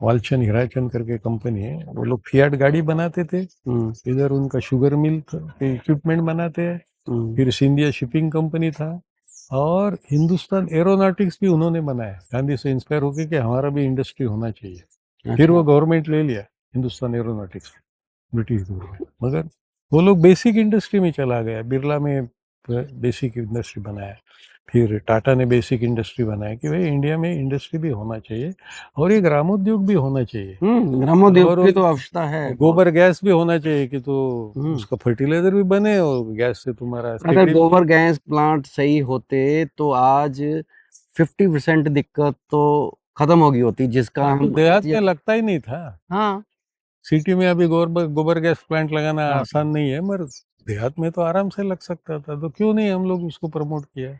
वालचंद हीराचंद करके कंपनी है, वो लोग फियाट गाड़ी बनाते थे, इधर उनका शुगर मिल इक्विपमेंट बनाते हैं। फिर सिंधिया शिपिंग कंपनी था, और हिंदुस्तान एरोनॉटिक्स भी उन्होंने बनाया गांधी से इंस्पायर होके कि हमारा भी इंडस्ट्री होना चाहिए। फिर वो गवर्नमेंट ले लिया, हिंदुस्तान एरोनॉटिक्स ब्रिटिश दौर में। मगर वो लोग बेसिक इंडस्ट्री में चला गया, बिरला में बेसिक इंडस्ट्री बनाया, फिर टाटा ने बेसिक इंडस्ट्री बनाया कि भाई इंडिया में इंडस्ट्री भी होना चाहिए और ये ग्रामोद्योग भी होना चाहिए। ग्रामोद्योग की तो आवश्यकता है, गोबर गैस भी होना चाहिए कि तो उसका फर्टिलाइजर भी बने और गैस से तुम्हारा अगर गोबर गैस प्लांट सही होते तो आज 50% दिक्कत तो खत्म होगी होती, जिसका हम देहात में लगता ही नहीं था। हाँ, सिटी में अभी गोबर गैस प्लांट लगाना आसान नहीं है, मगर देहात में तो आराम से लग सकता था, तो क्यों नहीं हम लोग उसको प्रमोट किया?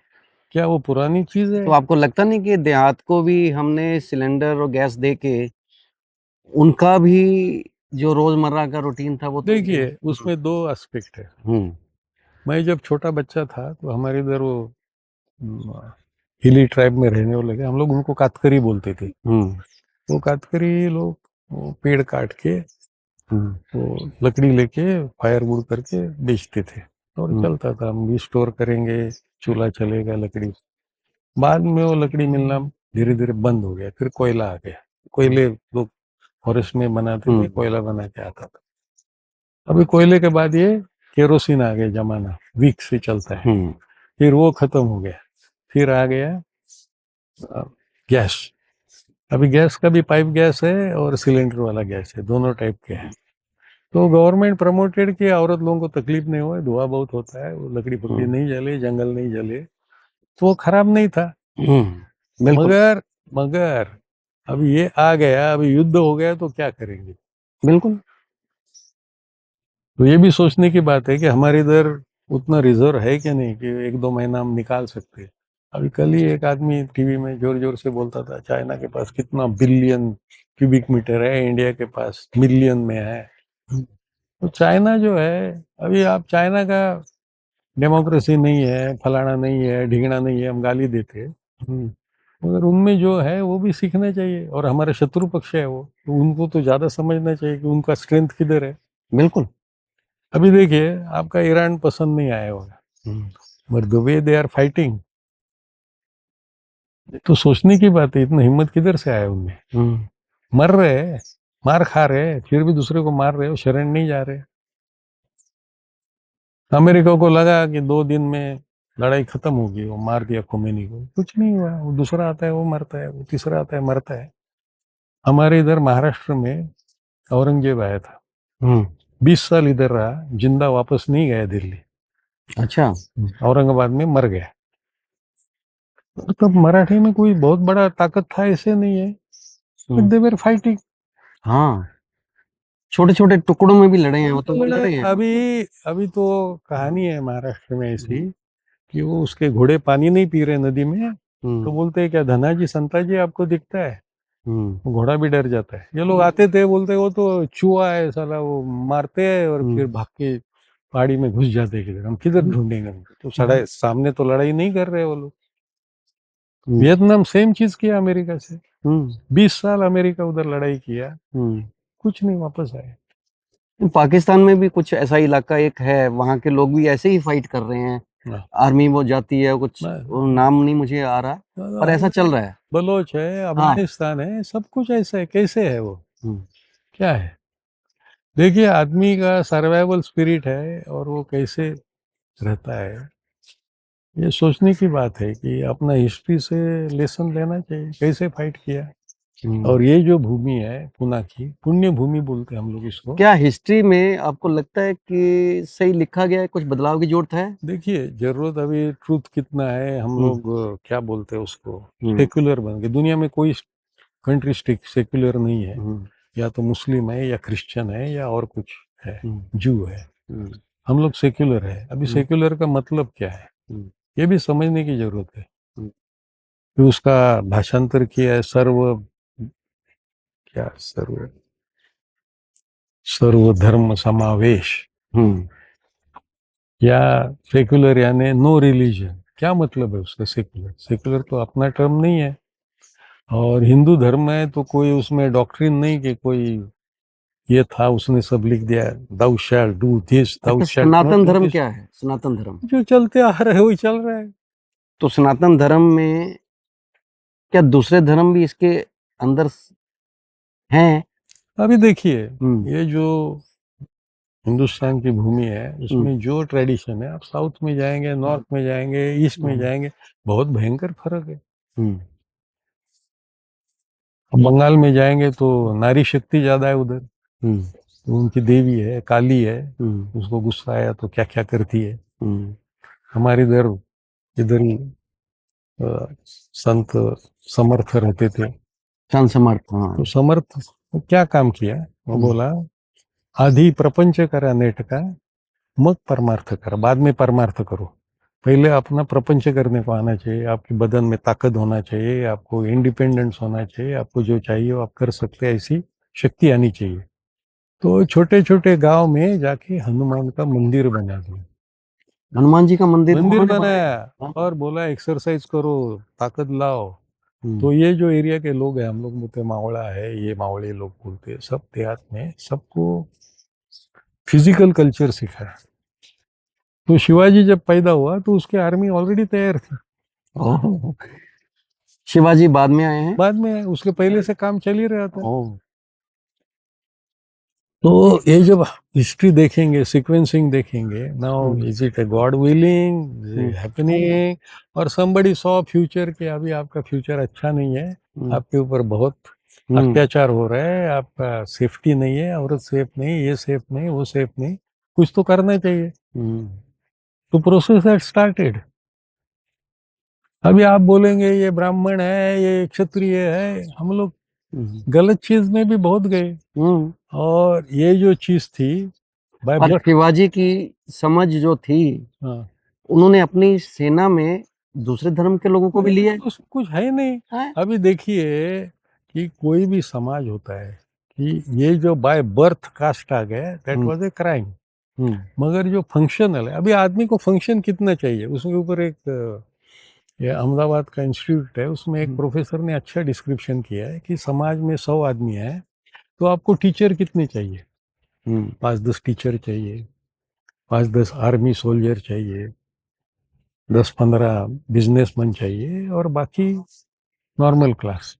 क्या वो पुरानी चीज है? तो आपको लगता नहीं कि देहात को भी हमने सिलेंडर और गैस दे के उनका भी जो रोजमर्रा का रूटीन था वो देखिए उसमें दो एस्पेक्ट है। मैं जब छोटा बच्चा था तो हमारे इधर वो हिली ट्राइब में रहने वाले थे, हम लोग उनको कातकरी बोलते थे। वो कातकरी लोग वो पेड़ काट के वो लकड़ी लेके फायरवुड करके बेचते थे और चलता था, हम भी स्टोर करेंगे, चूल्हा चलेगा लकड़ी। बाद में वो लकड़ी मिलना धीरे धीरे बंद हो गया, फिर कोयला आ गया। कोयले लोग फॉरेस्ट में बनाते थे, कोयला बना के आता था। अभी कोयले के बाद ये केरोसिन आ गया जमाना, वीक से चलता है, फिर वो खत्म हो गया, फिर आ गया गैस। अभी गैस का भी पाइप गैस है और सिलेंडर वाला गैस है, दोनों टाइप के हैं। तो गवर्नमेंट प्रमोटेड कि औरत लोगों को तकलीफ नहीं हो, धुआं बहुत होता है, वो लकड़ी फकड़ी नहीं जले, जंगल नहीं जले, तो वो खराब नहीं था। मगर मगर अब ये आ गया, अभी युद्ध हो गया तो क्या करेंगे? बिल्कुल। तो ये भी सोचने की बात है कि हमारे इधर उतना रिजर्व है कि नहीं कि एक दो महीना हम निकाल सकते हैं। अभी कल ही एक आदमी टीवी में जोर जोर से बोलता था चाइना के पास कितना बिलियन क्यूबिक मीटर है, इंडिया के पास मिलियन में है। तो चाइना जो है, अभी आप चाइना का डेमोक्रेसी नहीं है, फलाना नहीं है, ढिगना नहीं है, हम गाली देते हैं, मगर उनमें जो है वो भी सीखना चाहिए। और हमारे शत्रु पक्ष है वो, तो उनको तो ज्यादा समझना चाहिए कि उनका स्ट्रेंथ किधर है। बिल्कुल। अभी देखिए आपका ईरान पसंद नहीं आया होगा, मगर the way they are fighting, तो सोचने की बात है, इतना हिम्मत किधर से आया उनमें? मर रहे हैं, मार खा रहे हैं, फिर भी दूसरे को मार रहे हो, शरण नहीं जा रहे। अमेरिका को लगा कि 2 दिन में लड़ाई खत्म होगी, वो मार दिया खोमेनी को, कुछ नहीं हुआ। वो दूसरा आता है वो मरता है, वो तीसरा आता है मरता है। हमारे इधर महाराष्ट्र में औरंगजेब आया था, 20 साल इधर रहा, जिंदा वापस नहीं गया दिल्ली। अच्छा। औरंगाबाद में मर गया। तो मराठी में कोई बहुत बड़ा ताकत था ऐसे नहीं है, बट दे वर फाइटिंग। हाँ, छोटे छोटे टुकड़ों में भी लड़े हैं, वो तो लड़े हैं। अभी तो कहानी है महाराष्ट्र में ऐसी कि वो उसके घोड़े पानी नहीं पी रहे नदी में, तो बोलते हैं क्या धनाजी संताजी आपको दिखता है? वो घोड़ा भी डर जाता है। ये लोग आते थे, बोलते वो तो चूहा है साला, वो मारते हैं और फिर भाग के पहाड़ी में घुस जाते हैं, किधर हम किधर ढूंढेंगे? तो सड़ा सामने तो लड़ाई नहीं कर रहे वो लोग। वियतनाम सेम चीज किया अमेरिका से, 20 साल अमेरिका उधर लड़ाई किया, कुछ नहीं, वापस आए। पाकिस्तान में भी कुछ ऐसा इलाका एक है, वहाँ के लोग भी ऐसे ही फाइट कर रहे हैं। आर्मी वो जाती है, कुछ वो नाम नहीं मुझे आ रहा, पर ऐसा चल रहा है। बलोच है, अफगानिस्तान है, सब कुछ ऐसा है। कैसे है वो? क्या है? देखिए आदमी का सर्वाइवल स्पिरिट है और वो कैसे रहता है, ये सोचने की बात है कि अपना हिस्ट्री से लेसन लेना चाहिए, कैसे फाइट किया। और ये जो भूमि है पुना की, पुण्य भूमि बोलते हैं हम लोग इसको। क्या हिस्ट्री में आपको लगता है कि सही लिखा गया है, कुछ बदलाव की जरूरत है? देखिए जरूरत, अभी ट्रूथ कितना है, हम लोग क्या बोलते हैं उसको, सेक्युलर बन गए। दुनिया में कोई कंट्री सेक्युलर नहीं है, या तो मुस्लिम है या क्रिश्चियन है या और कुछ है, जू है। हम लोग सेक्युलर है। अभी सेक्युलर का मतलब क्या है ये भी समझने की जरूरत है। कि उसका भाषांतर किया है सर्वधर्म समावेश, या सेक्युलर यानी नो रिलीजन। क्या मतलब है उसका? सेक्युलर तो अपना टर्म नहीं है। और हिंदू धर्म है तो कोई उसमें डॉक्ट्रिन नहीं कि कोई ये था उसने सब लिख दिया, दाउ शैल डू दिस, दाउ शैल। सनातन धर्म क्या है? सनातन धर्म जो चलते आ रहे वही चल रहा है। तो सनातन धर्म में क्या दूसरे धर्म भी इसके अंदर हैं? अभी देखिए, ये जो हिंदुस्तान की भूमि है उसमें जो ट्रेडिशन है, आप साउथ में जाएंगे, नॉर्थ में जाएंगे, ईस्ट में जाएंगे, बहुत भयंकर फर्क है। अब बंगाल में जाएंगे तो नारी शक्ति ज्यादा है उधर, तो उनकी देवी है, काली है, उसको गुस्सा आया तो क्या क्या करती है। हमारे इधर इधर ही संत समर्थ रहते थे, संत समर्थ, हाँ। तो समर्थ क्या काम किया, वो बोला आधी प्रपंच करा नेट का, मग परमार्थ करा, बाद में परमार्थ करो, पहले अपना प्रपंच करने को आना चाहिए, आपके बदन में ताकत होना चाहिए, आपको इंडिपेंडेंस होना चाहिए, आपको जो चाहिए वो आप कर सकते हैं, ऐसी शक्ति आनी चाहिए। तो छोटे छोटे गांव में जाके हनुमान का मंदिर बना दिया, हनुमान जी का मंदिर बनाया और बोला एक्सरसाइज करो, ताकत लाओ। तो ये जो एरिया के लोग हैं, हम लोग बोलते मावड़ा है, ये मावड़े लोग बोलते, सब देहात में सबको फिजिकल कल्चर सिखाया। तो शिवाजी जब पैदा हुआ तो उसकी आर्मी ऑलरेडी तैयार थी। शिवाजी बाद में आए हैं? बाद में, उसके पहले से काम चल ही रहा था। तो ये जब हिस्ट्री देखेंगे, सीक्वेंसिंग देखेंगे, now is it a god willing happening, और समबडी सॉ फ्यूचर के अभी आपका फ्यूचर अच्छा नहीं है, आपके ऊपर बहुत अत्याचार हो रहा है, आपका सेफ्टी नहीं है, औरत सेफ नहीं, ये सेफ नहीं, वो सेफ नहीं, कुछ तो करना चाहिए। तो प्रोसेस हैड स्टार्टेड। अभी आप बोलेंगे ये ब्राह्मण है, ये क्षत्रिय है, हम लोग गलत चीज में भी बहुत गए। और ये जो चीज थी, पर शिवाजी की समझ जो थी, उन्होंने अपनी सेना में दूसरे धर्म के लोगों को भी लिया। कुछ है नहीं। अभी देखिए कि कोई भी समाज होता है कि ये जो बाय बर्थ कास्ट आ गया, दैट वाज ए क्राइम। मगर जो फंक्शनल है, अभी आदमी को फंक्शन कितना चाहिए, उसके ऊपर एक ये अहमदाबाद का इंस्टीट्यूट है, उसमें एक प्रोफेसर ने अच्छा डिस्क्रिप्शन किया है कि समाज में 100 आदमी है तो आपको टीचर कितने चाहिए, 5-10 टीचर चाहिए, 5-10 आर्मी सोल्जर चाहिए, 10-15 बिजनेसमैन चाहिए, और बाकी नॉर्मल क्लास।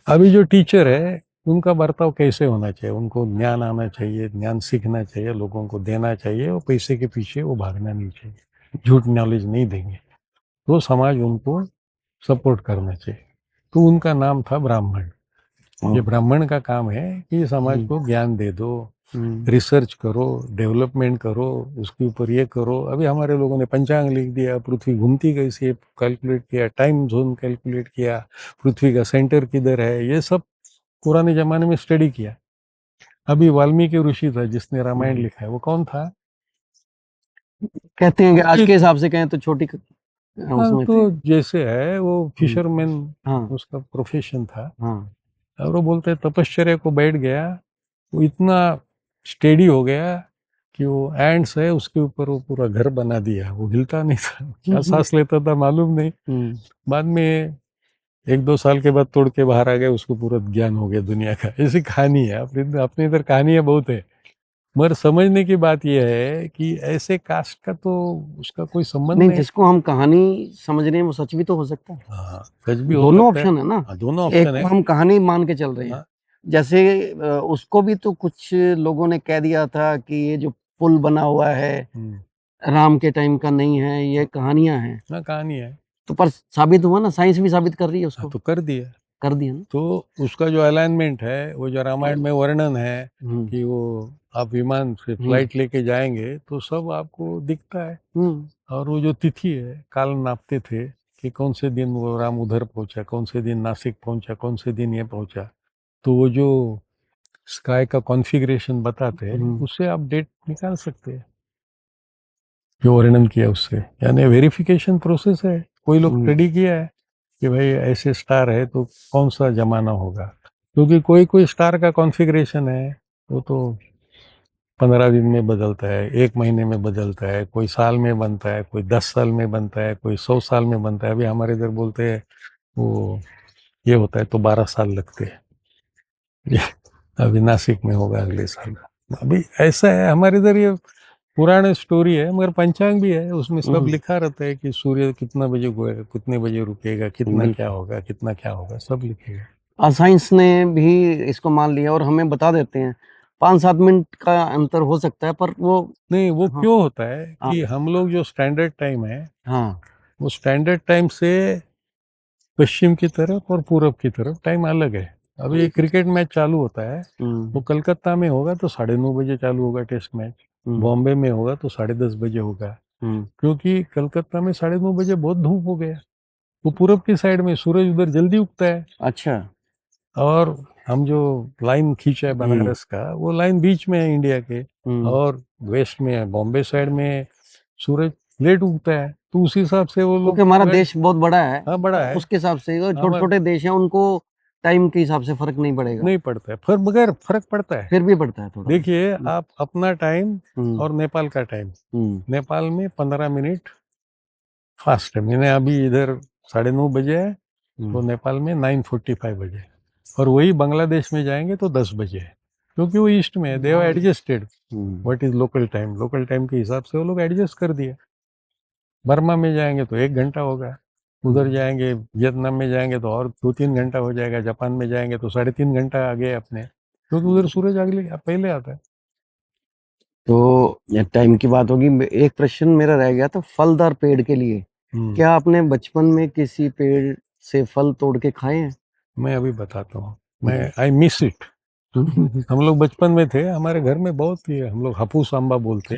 अभी जो टीचर है उनका बर्ताव कैसे होना चाहिए, उनको ज्ञान आना चाहिए, ज्ञान सीखना चाहिए, लोगों को देना चाहिए, और पैसे के पीछे वो भागना नहीं चाहिए, झूठ नॉलेज नहीं देंगे, तो समाज उनको सपोर्ट करना चाहिए। तो उनका नाम था ब्राह्मण। ये ब्राह्मण का काम है कि समाज को ज्ञान दे दो, रिसर्च करो, डेवलपमेंट करो, उसके ऊपर ये करो। अभी हमारे लोगों ने पंचांग लिख दिया, पृथ्वी घूमती कैसी है कैलकुलेट किया, टाइम जोन कैलकुलेट किया, पृथ्वी का सेंटर किधर है, ये सब पुराने जमाने में स्टडी किया। अभी वाल्मीकि ऋषि था जिसने रामायण लिखा है, वो कौन था? कहते हैं कि आज के हिसाब से कहें तो छोटी उसमें तो जैसे है वो फिशरमैन, उसका प्रोफेशन था, और वो बोलते हैं तपश्चर्या को बैठ गया, वो इतना स्टेडी हो गया कि वो एंड्स है उसके ऊपर वो पूरा घर बना दिया, वो हिलता नहीं था, क्या सांस लेता था मालूम नहीं। बाद में 1-2 साल के बाद तोड़ के बाहर आ गए, उसको पूरा ज्ञान हो गया दुनिया का। ऐसी कहानी है, अपने इधर कहानियां बहुत है, मगर समझने की बात यह है कि ऐसे कास्ट का तो उसका कोई संबंध नहीं। जिसको हम कहानी समझ रहे हैं वो सच भी तो हो सकता है। सच भी हो दोनों ऑप्शन है ना, दोनों ऑप्शन है। हम कहानी मान के चल रहे हैं, जैसे उसको भी तो कुछ लोगों ने कह दिया था कि ये जो पुल बना हुआ है राम के टाइम का नहीं है, ये कहानियां हैं। कहानी है तो पर साबित हुआ ना, साइंस भी साबित कर रही है उसको। तो कर दिया ना। तो उसका जो अलाइनमेंट है, वो जो रामायण में वर्णन है कि वो आप विमान से फ्लाइट लेके जाएंगे तो सब आपको दिखता है। और वो जो तिथि है, काल नापते थे कि कौन से दिन वो राम उधर पहुंचा, कौन से दिन नासिक पहुंचा, कौन से दिन ये पहुंचा, तो वो जो स्काई का कॉन्फ़िगरेशन बताते हैं उससे आप डेट निकाल सकते हैं, जो वर्णन किया उससे। यानी वेरिफिकेशन प्रोसेस है, कोई लोग स्टडी किया है कि भाई ऐसे स्टार है तो कौन सा जमाना होगा, क्योंकि कोई कोई स्टार का कॉन्फ़िगरेशन है वो तो 15 दिन में बदलता है, 1 महीने में बदलता है, कोई साल में बनता है, कोई 10 साल में बनता है, कोई 100 साल में बनता है। अभी हमारे इधर बोलते हैं वो ये होता है तो 12 साल लगते हैं, अभी नासिक में होगा अगले साल। अभी ऐसा है हमारे इधर, ये पुराने स्टोरी है, मगर पंचांग भी है, उसमें सब लिखा रहता है कि सूर्य कितना बजे उगेगा, कितने बजे रुकेगा, कितना क्या होगा, कितना क्या होगा, सब लिखेगा। साइंस ने भी इसको मान लिया और हमें बता देते हैं 5-7 मिनट का अंतर हो सकता है, पर वो नहीं, वो हाँ, क्यों होता है हाँ, कि हम लोग जो स्टैंडर्ड टाइम है, हाँ, वो स्टैंडर्ड टाइम से पश्चिम की तरफ और पूरब की तरफ टाइम अलग है। अभी एक क्रिकेट मैच चालू होता है, वो कलकत्ता में होगा तो 9:30 बजे चालू होगा टेस्ट मैच, बॉम्बे में होगा तो 10:30 बजे होगा, क्योंकि कलकत्ता में 9:30 बजे बहुत धूप हो गया। वो पूरब की साइड में सूरज उधर जल्दी उगता है। अच्छा, और हम जो लाइन खींचा है बनारस का, वो लाइन बीच में है इंडिया के, और वेस्ट में है, बॉम्बे साइड में सूरज लेट उगता है, तो उस हिसाब से वो लोग क्योंकि हमारा देश बहुत बड़ा है, हाँ बड़ा है, उसके हिसाब से छोटे हमारा छोटे देश हैं, उनको टाइम के हिसाब से फर्क नहीं पड़ेगा। नहीं पड़ता है, फिर मगर फर्क पड़ता है। फिर भी पड़ता है थोड़ा। देखिए, आप अपना टाइम और नेपाल का टाइम, हम्म, नेपाल में 15 मिनट फास्ट है। मैंने अभी इधर 9:30 बजे है, तो नेपाल में 9:45 बजे, और वही बांग्लादेश में जाएंगे तो 10 बजे है, क्योंकि वो ईस्ट में है। They have adjusted what is local time के हिसाब से वो लोग एडजस्ट कर दिए। बर्मा में जाएंगे तो 1 घंटा होगा, उधर जाएंगे वियतनाम में जाएंगे तो और 2-3 घंटा हो जाएगा, जापान में जाएंगे तो 3.5 घंटा आगे अपने, क्योंकि उधर सूरज अगले पहले आता है। तो ये टाइम की बात होगी। एक प्रश्न मेरा रह गया था फलदार पेड़ के लिए। क्या आपने बचपन में किसी पेड़ से फल तोड़ के खाए हैं? मैं अभी बताता हूँ, मैं आई मिस इट। हम लोग बचपन में थे, हमारे घर में बहुत ही हम लोग हापूस आंबा बोलते,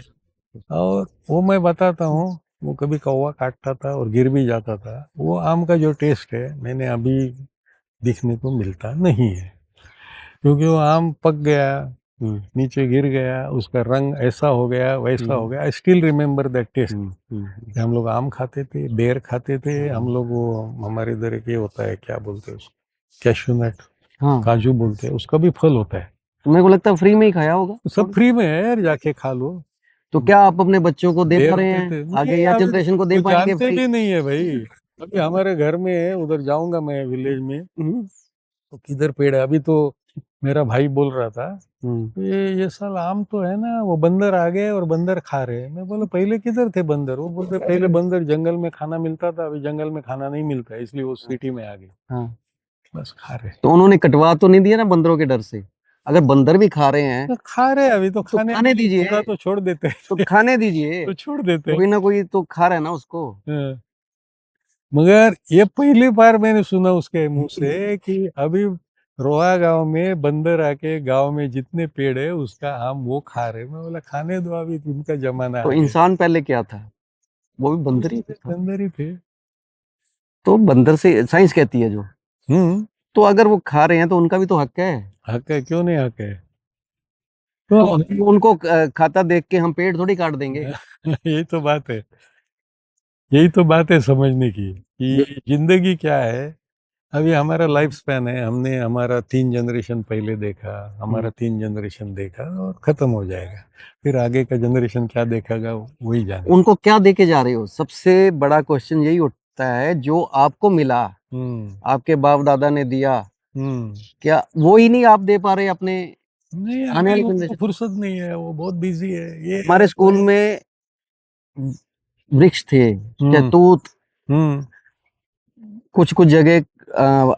और वो मैं बताता हूँ, वो कभी कौवा काटता था और गिर भी जाता था। वो आम का जो टेस्ट है, मैंने अभी दिखने को मिलता नहीं है, क्योंकि वो आम पक गया, नीचे गिर गया, उसका रंग ऐसा हो गया वैसा हो गया। I still remember that test. हम लोग आम खाते थे, बेर खाते थे हम लोग, वो हमारे इधर एक ये होता है, क्या बोलते हैं उसको, कैशू नट, हाँ, काजू बोलते हैं, उसका भी फल होता है। तो मेरे को लगता है फ्री में ही खाया होगा। सब फ्री में है यार, जाके खा लो। तो क्या आप अपने बच्चों को दे पा रहे देते हैं थे आगे, नहीं, या अभी जनरेशन को दे वो पाएंगे जानते फ्री? भी नहीं है भाई। अभी हमारे घर में है, उधर जाऊंगा मैं विलेज में, तो किधर पेड़ है। अभी तो मेरा भाई बोल रहा था, ये साल आम तो है ना, वो बंदर आ गए और बंदर खा रहे हैं। मैं बोला पहले किधर थे बंदर? वो बोलते पहले बंदर जंगल में खाना मिलता था, अभी जंगल में खाना नहीं मिलता है, इसलिए वो सिटी में आ गए, हाँ, बस खा रहे। तो उन्होंने कटवा तो नहीं दिया ना बंदरों के डर से? अगर बंदर भी खा रहे हैं तो खा रहे, अभी तो तो खाने खाने के लिए दीजिए, पूरा तो छोड़ देते तो हैं। खाने दीजिए, तो छोड़ देते हैं। कोई ना कोई तो खा रहा है ना उसको। हाँ। मगर ये पहली बार मैंने सुना उसके मुंह से कि अभी रोहा गांव में बंदर आके गांव में जितने पेड़ है उसका आम वो खा रहे। मैं बोला खाने दो, अभी उनका जमाना तो आ गया। इंसान पहले क्या था? वो भी बंदर ही था। बंदर ही थे। तो बंदर से साइंस कहती है जो, हम्म। तो अगर वो खा रहे हैं तो उनका भी तो हक है। हक है, क्यों नहीं हक है? तो तो उनको खाता देख के हम पेड़ थोड़ी काट देंगे। यही तो बात है, यही तो बात है समझने की कि जिंदगी क्या है। अभी हमारा लाइफ स्पैन है, हमने हमारा 3 जनरेशन पहले देखा, हमारा 3 जनरेशन देखा और खत्म हो जाएगा। फिर आगे का जनरेशन क्या देखेगा वही जाने। उनको क्या दे के जा रहे हो? सबसे बड़ा क्वेश्चन यही उठता है, जो आपको मिला, हम्म। आपके बाप दादा ने दिया, हम्म। क्या वो ही नहीं आप दे पा रहे अपने नहीं, आने अभी वाली उनको जनरेशन? फुर्सत नहीं है, वो बहुत बिजी है ये। हमारे स्कूल में वृक्ष थे, हम्म। शहतूत, हम्म। कुछ कुछ जगह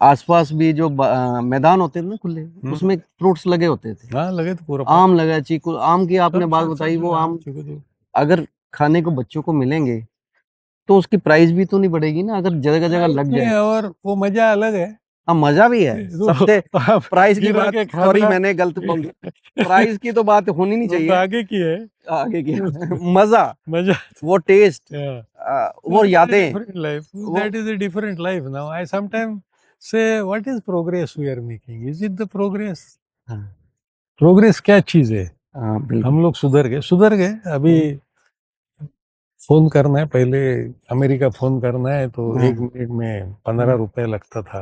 आसपास भी जो मैदान होते थे ना खुले, उसमें फ्रूट्स लगे होते थे। हाँ, लगे तो पूरा आम लगा, चीकू, आम की आपने सब बात सब बताई, सब वो हाँ, आम चीकू तो अगर खाने को बच्चों को मिलेंगे तो उसकी प्राइस भी तो नहीं बढ़ेगी ना, अगर जगह जगह प्राइस लग में, जाए। और वो मजा अलग है। हाँ, मजा भी है सबसे। तो आप प्राइस की गिरा बात, के सॉरी खाना। मैंने गलत बोल दिया, प्राइस की तो बात होनी नहीं वो तो चाहिए आगे की है। आगे की। मजा, मजा। वो टेस्ट, Yeah. वो No, that is a यादें, different life. वो That is a different life now. I sometimes say, what is progress we are making? Is it the progress? हाँ, प्रोग्रेस क्या चीज है? हाँ, बिल्कुल। हम लोग सुधर गए अभी। फोन करना है, पहले अमेरिका फोन करना है तो हाँ, 1 मिनट में 15 रुपए लगता था,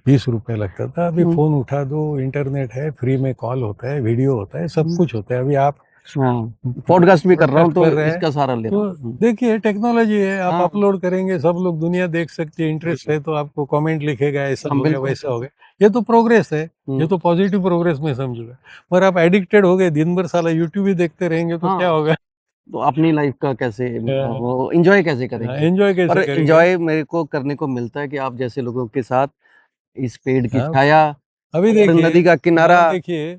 20 रुपए लगता था। अभी फोन उठा दो, इंटरनेट है, फ्री में कॉल होता है, वीडियो होता है, सब कुछ होता है। अभी आप हाँ, पॉडकास्ट भी कर रहा हूँ पॉडकास्ट तो कर रहे हैं, इसका सहारा ले रहा तो हूँ। देखिए टेक्नोलॉजी है, आप हाँ, अपलोड करेंगे, सब लोग दुनिया देख सकती है। इंटरेस्ट है तो आपको कमेंट लिखेगा, ऐसा हम हो गया बिल्कुल। वैसा हो गया। ये तो प्रोग्रेस है, ये तो पॉजिटिव प्रोग्रेस में समझूंगा। पर आप एडिक्टेड हो गए, दिन भर साला यूट्यूब ही देखते रहेंगे तो क्या हाँ, होगा? तो अपनी लाइफ का कैसे वो एंजॉय कैसे करेंगे? एंजॉय पर कैसे करेंगे? एंजॉय मेरे को करने को मिलता है कि आप जैसे लोगों के साथ इस पेड़ की हाँ, छाया अभी और देखिए नदी का किनारा वहाँ देखिए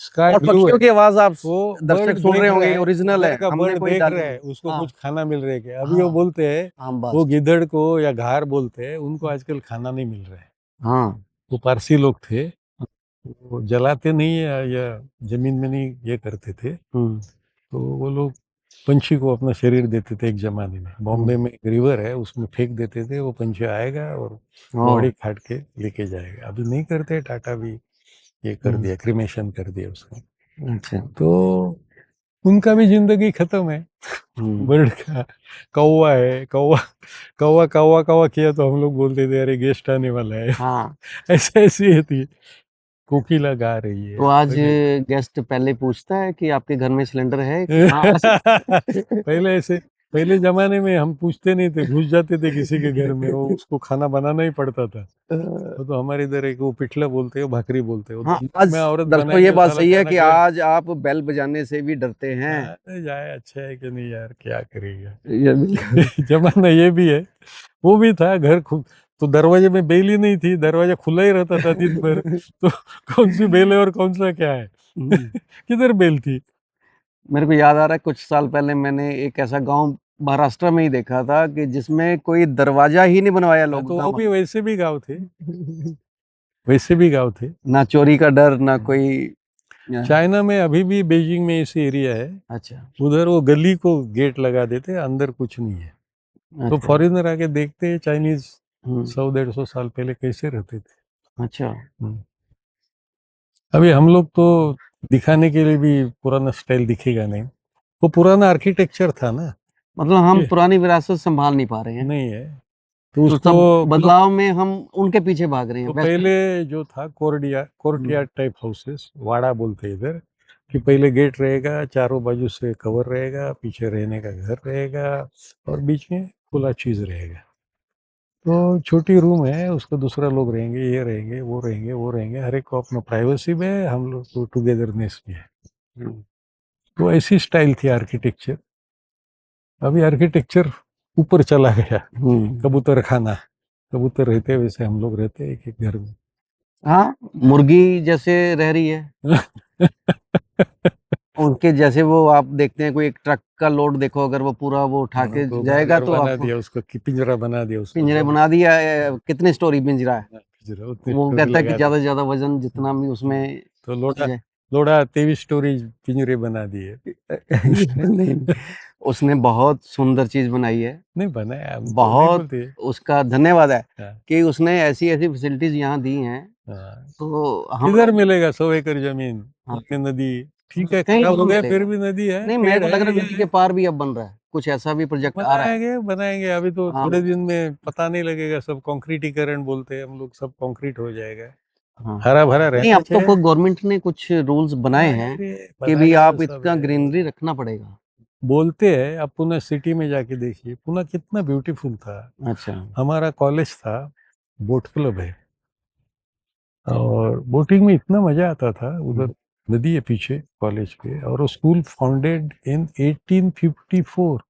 स्काई और ब्लू पक्षियों है, की आवाज आप वो दर्शक बर्ड सुन देख रहे रहा होंगे, है, ओरिजिनल है, उधर का हमने बर्ड कोई देख डाली रहा है, नहीं। उसको हाँ कुछ खाना मिल रहा है क्या? अभी वो हाँ बोलते हैं, हाँ वो बस गिद्धड़ को या घार बोलते हैं, उनको आजकल खाना नहीं मिल रहा है। हाँ वो पारसी लोग थे, वो जलाते नहीं या जमीन में नहीं ये करते थे, तो वो लोग पंछी को अपना शरीर देते थे एक जमाने में। बॉम्बे में एक रिवर है, उसमें फेंक देते थे, वो पंछी आएगा और बॉडी काट के लेके जाएगा। अभी नहीं करते, टाटा भी ये कर दिया, क्रिमेशन कर दिया उसका। अच्छा तो उनका भी जिंदगी खत्म है। बर्ड का कौवा है, कौवा कौवा कौवा कौवा किया तो हम लोग बोलते थे अरे गेस्ट आने वाला है। हाँ ऐसे ऐसी थी, कोकिला गा रही है तो आज पहले। गेस्ट पहले पूछता है कि आपके घर में सिलेंडर है कि हाँ पहले ऐसे, पहले जमाने में हम पूछते नहीं थे, घुस जाते थे किसी के घर में, वो उसको खाना बनाना ही पड़ता था। तो हमारे इधर एक वो पिठला बोलते हैं, भाकरी बोलते हैं, वो हाँ तो आज में औरत दर्शकों ये बनाएगी, वो बात साला सही है खाना कि खा। आज आप बेल बजाने से भी डरते हैं। अरे जाए, अच्छा है कि नहीं यार, क्या करेगा। ये बिल्कुल जमाना ये भी है, वो भी था घर खुद, तो दरवाजे में बेल ही नहीं थी, दरवाजा खुला ही रहता था दिन भर। तो कौन सी बेल है और कौन सा क्या है, किधर बेल थी। मेरे को याद आ रहा है कुछ साल पहले मैंने एक ऐसा गांव महाराष्ट्र में ही देखा था कि जिसमें कोई दरवाजा ही नहीं बनवाया हाँ, तो लोगों वो भी ने। वैसे भी गाँव थे, वैसे भी गाँव थे। ना चोरी का डर ना कोई चाइना में अभी भी, बीजिंग में ऐसी एरिया है, अच्छा उधर वो गली को गेट लगा देते, अंदर कुछ नहीं है। तो अच्छा फॉरेनर आके देखते हैं चाइनीज हम्म, 100-150 साल पहले कैसे रहते थे। अच्छा अभी हम लोग तो दिखाने के लिए भी पुराना स्टाइल दिखेगा नहीं, वो पुराना आर्किटेक्चर था ना, मतलब हम ये पुरानी विरासत संभाल नहीं पा रहे हैं, नहीं है, तो तो उसको सब बदलाव में हम उनके पीछे भाग रहे हैं तो वेस्ट। पहले जो था कोर्टयार्ड टाइप हाउसेस, वाड़ा बोलते हैं इधर, कि पहले गेट रहेगा, चारों बाजू से कवर रहेगा, पीछे रहने का घर रहेगा, और बीच में खुला चीज रहेगा। तो छोटी रूम है, उसको दूसरा लोग रहेंगे, ये रहेंगे, वो रहेंगे, वो रहेंगे, हर एक को अपना प्राइवेसी में है, हम लोग को टुगेदरनेस में है। तो ऐसी स्टाइल थी आर्किटेक्चर। अभी आर्किटेक्चर ऊपर चला गया, कबूतर खाना, कबूतर रहते वैसे हम लोग रहते एक एक घर में। हाँ मुर्गी जैसे रह रही है उनके जैसे, वो आप देखते हैं कोई एक ट्रक का लोड देखो, अगर वो पूरा वो उठा के तो जाएगा घर तो बना आपको दिया उसको, कि पिंजरा बना दिया उसको, पिंजरे सब बना दिया कितने स्टोरी पिंजरा है। पिंजरा उतनी वो स्टोरी कहता है कि लगा दी। ज्यादा से ज्यादा वजन जितना भी उसमें तो पहुंच लोड़ा जाए। लोड़ा 23 स्टोरी पिंजरे बना दिए। नहीं उसने बहुत सुंदर चीज बनाई है, नहीं बनाया, हम तो नहीं बहुत बोलते। उसका धन्यवाद है हाँ, कि उसने ऐसी ऐसी फैसिलिटीज यहाँ दी हैं। हाँ। तो हम किधर लोग मिलेगा 100 एकड़ जमीन, हाँ, उसमें नदी, ठीक है कहीं खराब हो नहीं गया फिर मिलेगा। भी नदी है, नहीं मेरे पेड़ को लग है, रहा है ये नदी के है। पार भी अब बन रहा है, कुछ ऐसा भी तो प्रोजेक्ट आ रहा है। बनाएंगे बनाएंगे, अभी तो हाँ थोड़े दिन में पता नहीं लगेगा, सब कंक्रीटीकरण बोलते हैं हम लोग, सब कंक्रीट हो जाएगा, हाँ हरा भरा नहीं रहना अब तो चाहिए। कोई गवर्नमेंट ने कुछ रूल्स बनाए हैं अरे कि भी बनाया तो आप सब इतना है, ग्रीनरी रखना पड़ेगा। बोलते हैं। अब पुणे सिटी में जाके देखिए, पुणे कितना ब्यूटीफुल था। अच्छा हमारा कॉलेज था, बोट क्लब है, और बोटिंग में इतना मजा आता था उधर, नदी है पीछे कॉलेज के, और वो स्कूल फाउंडेड इन 1854।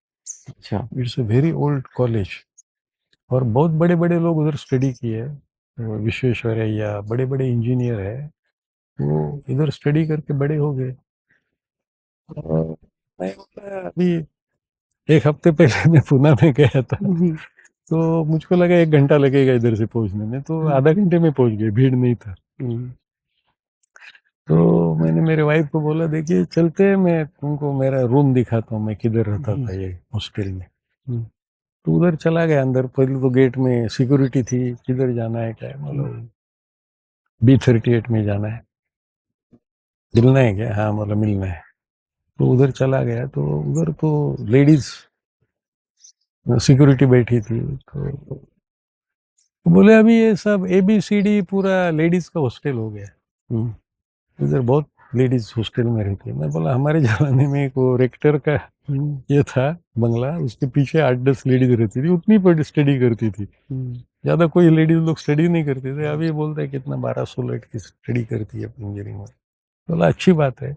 अच्छा it's a very old college, और बहुत बड़े बड़े लोग उधर स्टडी किए, विश्वेश्वरैया बड़े बड़े इंजीनियर है, वो इधर स्टडी करके बड़े हो गए। और मैं बोला, अभी एक हफ्ते पहले मैं पुणे में गया था, तो मुझको लगा 1 घंटा लगेगा इधर से पहुंचने में, तो आधा घंटे में पहुंच गए, भीड़ नहीं था। तो मैंने मेरे वाइफ को बोला, देखिए चलते हैं, मैं तुमको मेरा रूम दिखाता हूँ, मैं किधर रहता था ये हॉस्टल में। तो उधर चला गया अंदर, पहले तो गेट में सिक्योरिटी थी, किधर जाना है क्या है, मतलब B38 में जाना है, मिलना है क्या, हाँ मतलब मिलना है। तो उधर चला गया, तो उधर तो लेडीज सिक्योरिटी बैठी थी, तो बोले अभी ये सब ABCD पूरा लेडीज का हॉस्टल हो गया, इधर बहुत लेडीज हॉस्टल में रहती है। मैं बोला हमारे जमाने में एक वो रेक्टर का ये था बंगला, उसके पीछे 8-10 लेडीज रहती थी, उतनी पर स्टडी करती थी, ज्यादा कोई लेडीज लोग स्टडी नहीं करते थे। अभी बोलते हैं कितना 1200 लड़की स्टडी करती है इंजीनियरिंग में। बोला अच्छी बात है,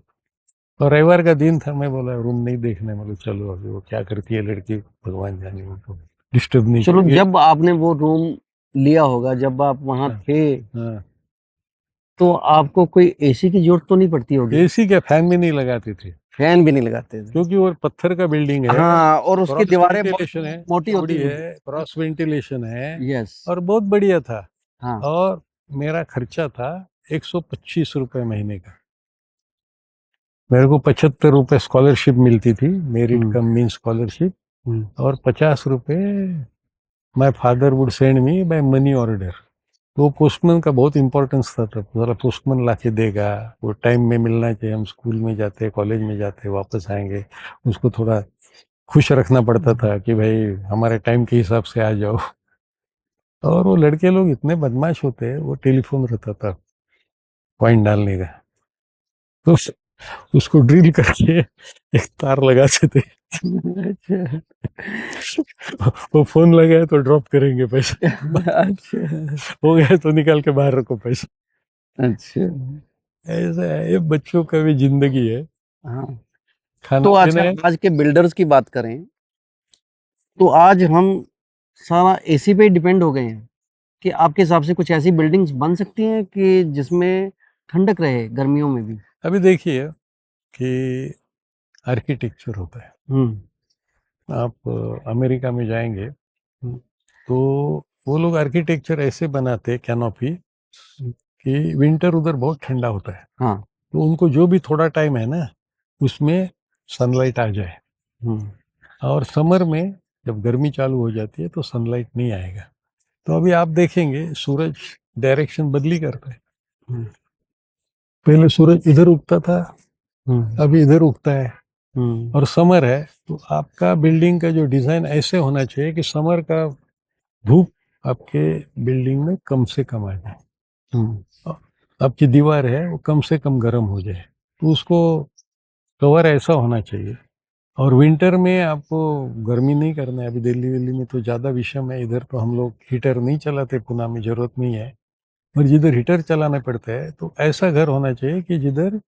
और रविवार का दिन था, मैं बोला रूम नहीं देखना है, मतलब चलो अभी वो क्या करती है लड़की, भगवान जाने, वो तो डिस्टर्ब नहीं चलो करेंगे। जब आपने वो रूम लिया होगा जब आप वहां हाँ, थे, हाँ। तो आपको कोई एसी की जरूरत तो नहीं पड़ती होगी? एसी क्या, फैन भी नहीं लगाते थे, फैन भी नहीं लगाते थे? क्योंकि वो पत्थर का बिल्डिंग है, हाँ, और उसकी क्रॉस दीवारें बहुत वेंटिलेशन है, मोटी चौड़ी होती थी। है, क्रॉस वेंटिलेशन है, यस। और बहुत बढ़िया था। हाँ। और मेरा खर्चा था 125 रुपये महीने का। मेरे को 75 रुपये स्कॉलरशिप मिलती थी, merit hmm. Cum mean scholarship, hmm. और 50 रुपये my father would send me by money order. वो पोस्टमैन का बहुत इंपॉर्टेंस था तब, जरा पोस्टमैन ला के देगा, वो टाइम में मिलना चाहिए, हम स्कूल में जाते, कॉलेज में जाते, वापस आएंगे, उसको थोड़ा खुश रखना पड़ता था कि भाई हमारे टाइम के हिसाब से आ जाओ। और वो लड़के लोग इतने बदमाश होते हैं, वो टेलीफोन रहता था कॉइन डालने का, तो उसको ड्रिल करके एक तार लगाते थे। अच्छा। वो फोन लगाए तो ड्रॉप करेंगे पैसे, अच्छा। हो गया तो निकाल के बाहर रखो पैसे। अच्छा। ऐसा है, ये बच्चों का भी जिंदगी है। हाँ। खाना तो पीना अच्छा, है। आज के बिल्डर्स की बात करें तो आज हम सारा एसी पे ही डिपेंड हो गए हैं, कि आपके हिसाब से कुछ ऐसी बिल्डिंग्स बन सकती हैं कि जिसमें ठंडक रहे गर्मियों में भी? अभी देखिए कि आर्किटेक्चर होता है, आप अमेरिका में जाएंगे हम्म। तो वो लोग आर्किटेक्चर ऐसे बनाते कैनोपी हम्म। कि विंटर उधर बहुत ठंडा होता है, हाँ। तो उनको जो भी थोड़ा टाइम है ना, उसमें सनलाइट आ जाए। हम्म। और समर में जब गर्मी चालू हो जाती है तो सनलाइट नहीं आएगा। तो अभी आप देखेंगे सूरज डायरेक्शन बदली करता है, हम्म। पहले सूरज इधर उगता था, हम्म। अभी इधर उगता है। हम्म। और समर है तो आपका बिल्डिंग का जो डिजाइन ऐसे होना चाहिए कि समर का धूप आपके बिल्डिंग में कम से कम आ जाए, आपकी दीवार है वो कम से कम गर्म हो जाए, तो उसको कवर ऐसा होना चाहिए। और विंटर में आपको गर्मी नहीं करना है। अभी दिल्ली विल्ली में तो ज़्यादा विषम है, इधर तो हम लोग हीटर नहीं चलाते, पुणे में ज़रूरत नहीं है, और जिधर हीटर चलाना पड़ता है तो ऐसा घर होना चाहिए कि जिधर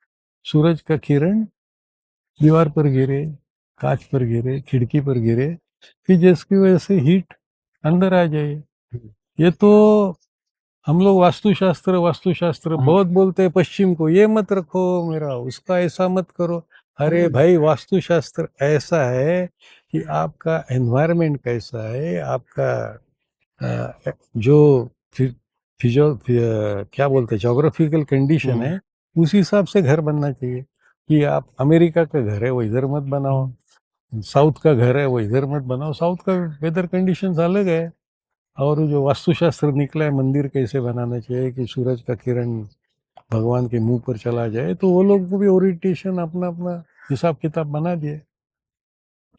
सूरज का किरण दीवार पर गिरे, कांच पर गिरे, खिड़की पर गिरे, कि जिसकी वजह से हीट अंदर आ जाए। ये तो हम लोग वास्तुशास्त्र वास्तुशास्त्र हाँ। बहुत बोलते हैं, पश्चिम को ये मत रखो मेरा, उसका ऐसा मत करो। अरे भाई, वास्तुशास्त्र ऐसा है कि आपका एनवायरनमेंट कैसा है, आपका जो क्या बोलते हैं जोग्राफिकल कंडीशन है, उस हिसाब से घर बनना चाहिए। कि आप अमेरिका का घर है वो इधर मत बनाओ, साउथ का घर है वो इधर मत बनाओ, साउथ का वेदर कंडीशंस अलग है। और जो वास्तुशास्त्र निकला है मंदिर कैसे बनाना चाहिए कि सूरज का किरण भगवान के मुंह पर चला जाए, तो वो लोग को भी ओरिएंटेशन अपना अपना हिसाब किताब बना दिए।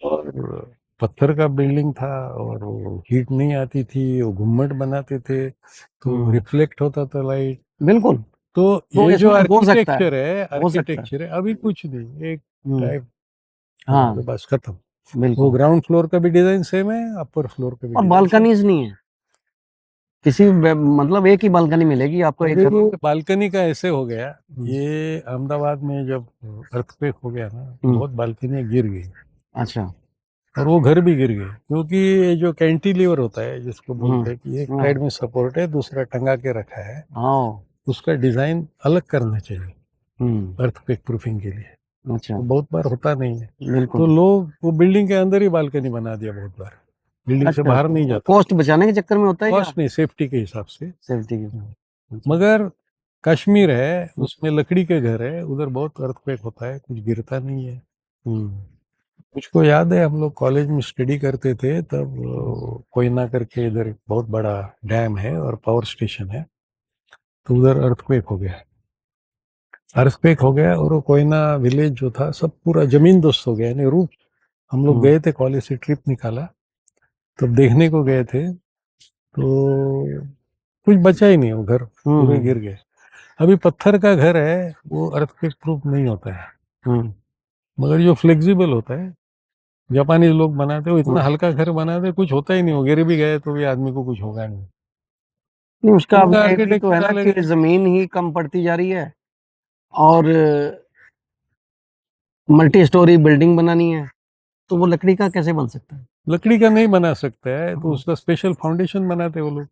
और पत्थर का बिल्डिंग था और वो हीट नहीं आती थी, वो घुम्मट बनाते थे तो हम्म। रिफ्लेक्ट होता था लाइट। बिल्कुल। तो तो ये जो इसमें हो सकता है, आर्किटेक्चर है, हो सकता है। आर्किटेक्चर है अभी कुछ नहीं, एक हम्म। टाइप हाँ। बस खत्म। वो बिल्कुल। ग्राउंड फ्लोर का भी डिजाइन सेम है, अपर फ्लोर का भी और डिजाइन सेम। बालकनीज नहीं है, मतलब एक ही बालकनी मिलेगी आपको एक अरे घर में। बालकनी का ऐसे हो गया, हम्म। ये अहमदाबाद में जब अर्थक्वेक हो गया ना तो हम्म। बहुत बालकनियां गिर गई, अच्छा। और वो घर भी गिर गए, क्योंकि ये जो कैंटिलीवर होता है जिसको बोलते हम्म। हैं कि एक हाँ। साइड में सपोर्ट है दूसरा टंगा के रखा है, हाँ। उसका डिजाइन अलग करना चाहिए हम्म। अर्थक्वेक प्रूफिंग के लिए। अच्छा। तो बहुत बार होता नहीं है, तो बिल्कुल। लोग वो बिल्डिंग के अंदर ही बालकनी बना दिया, बहुत बार बिल्डिंग से अच्छा, बाहर नहीं जाता। कॉस्ट बचाने के चक्कर में होता है क्या? कॉस्ट नहीं, सेफ्टी के हिसाब से। सेफ्टी की। अच्छा। मगर कश्मीर है उसमें लकड़ी के घर है, उधर बहुत अर्थक्वेक होता है, कुछ गिरता नहीं है। हम्म। मुझको याद है हम लोग कॉलेज में स्टडी करते थे तब, कोयना करके इधर बहुत बड़ा डैम है और पावर स्टेशन है, तो उधर अर्थक्वेक हो गया, अर्थक्वेक हो गया, और वो कोयना विलेज जो था सब पूरा जमीन दोस्त हो गया, यानी रूफ। हम लोग हम्म। गए थे, कॉलेज से ट्रिप निकाला, तब देखने को गए थे, तो कुछ बचा ही नहीं, वो घर पूरे गिर हम्म। गए। अभी पत्थर का घर है वो अर्थक्वेक प्रूफ नहीं होता है, हम्म। मगर जो फ्लेक्सिबल होता है, जापानी लोग बनाते, वो इतना हम्म। हल्का घर बनाते, कुछ होता ही नहीं, वो गिर भी गए तो भी आदमी को कुछ होगा नहीं। नहीं, उसका अब उनका ये भी तो है आर्किटेक्चर ना अलग कि है। जमीन ही कम पड़ती जा रही है, और मल्टी स्टोरी बिल्डिंग बनानी है, तो वो लकड़ी का कैसे बन सकता है? लकड़ी का नहीं बना सकता है, तो हाँ। उसका स्पेशल फाउंडेशन बनाते वो लोग।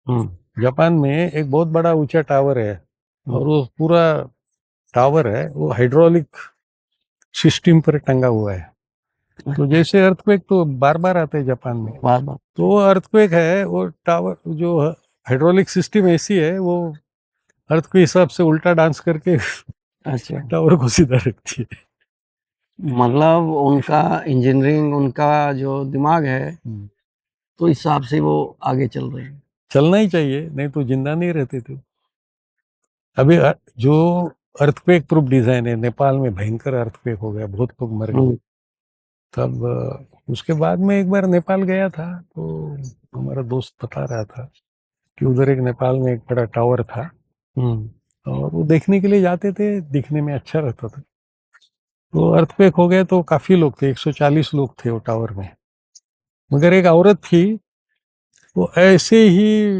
जापान में एक बहुत बड़ा ऊंचा टावर है और वो पूरा टावर है वो हाइड्रोलिक सिस्टम पर टंगा हुआ है। तो जैसे अर्थक्वेक तो बार बार आते हैं जापान में, बार बार तो वो अर्थक्वेक है, वो टावर जो हाइड्रोलिक सिस्टम ऐसी है वो अर्थ के हिसाब से उल्टा डांस करके अच्छा, टावर को सीधा रखती है। मतलब उनका इंजीनियरिंग, उनका जो दिमाग है, तो इस हिसाब से वो आगे चल रहे हैं। चलना ही चाहिए, नहीं तो जिंदा नहीं रहते थे। अभी जो अर्थक्वेक प्रूफ डिजाइन है, नेपाल में भयंकर अर्थक्वेक हो गया, बहुत लोग मर गए। तब उसके बाद में एक बार नेपाल गया था, तो हमारा दोस्त बता रहा था कि उधर एक नेपाल में एक बड़ा टावर था और वो देखने के लिए जाते थे, दिखने में अच्छा रहता था। तो अर्थक्वेक हो गया तो काफी लोग थे, 140 लोग थे वो टावर में, मगर एक औरत थी वो ऐसे ही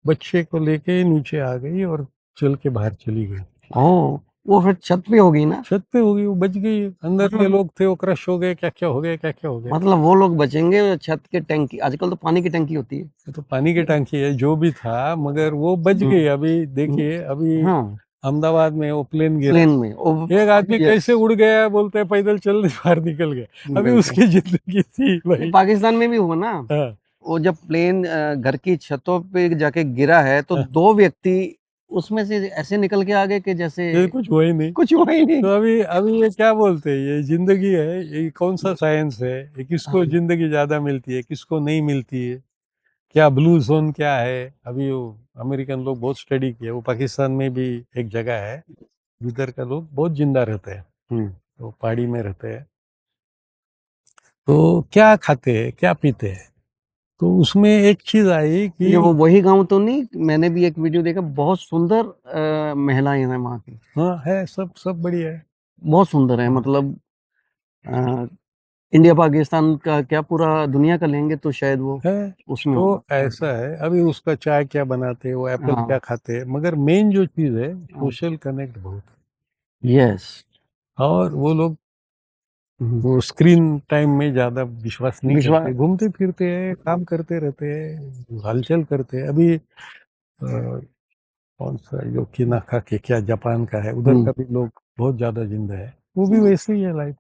बच्चे को लेके नीचे आ गई और चल के बाहर चली गई। ओह, वो फिर छत पे होगी ना? छत पे हो गई, वो बच गई। अंदर के लोग थे वो क्रश हो गए, क्या क्या हो गया, क्या क्या हो गया। मतलब वो लोग बचेंगे? छत के टंकी, आजकल तो पानी की टंकी होती है। ये तो पानी की टंकी है जो भी था, मगर वो बच गई। अभी देखिए, अभी हाँ, अहमदाबाद में वो प्लेन गिरा, प्लेन में एक आदमी यस, कैसे उड़ गया, बोलते हैं पैदल चल बाहर निकल गया। अभी बिल्कुल। उसकी जिंदगी थी ये भाई। पाकिस्तान में भी हुआ ना, हाँ, वो जब प्लेन घर की छतों पे जाके गिरा है, तो हाँ, 2 व्यक्ति उसमें से ऐसे निकल के आ गए कि जैसे ये कुछ हुआ ही नहीं। कुछ हुआ ही नहीं। तो अभी अभी ये क्या बोलते हैं, ये जिंदगी है, ये कौन सा साइंस है, ये किसको हाँ, जिंदगी ज्यादा मिलती है, किसको नहीं मिलती है, क्या ब्लू जोन क्या है। अभी वो अमेरिकन लोग बहुत स्टडी किए, वो पाकिस्तान में भी एक जगह है जिधर का लोग बहुत जिंदा रहते हैं, तो पहाड़ी में रहते हैं। तो क्या खाते हैं, क्या पीते हैं, तो उसमें एक चीज आई ये वो कि वही गांव तो नहीं? मैंने भी एक वीडियो देखा, बहुत सुंदर महिलाएं हैं वहाँ की, हाँ है, सब सब बढ़िया है। बहुत सुंदर है। हाँ, मतलब अ, इंडिया पाकिस्तान का क्या, पूरा दुनिया का लेंगे तो शायद वो है। उसमें तो होगा। ऐसा है, अभी उसका चाय क्या बनाते हैं, वो एप्पल क्या हाँ, खाते हैं, मगर मेन जो चीज है सोशल कनेक्ट बहुत यस। है। और वो लोग वो स्क्रीन टाइम में ज्यादा विश्वास नहीं विश्वास। करते, घूमते फिरते हैं, काम करते रहते हैं, हलचल करते हैं। अभी कौन सा योकिनाका के क्या जापान का है, उधर का भी लोग बहुत ज्यादा जिंदा है, वो भी वैसे ही है लाइफ।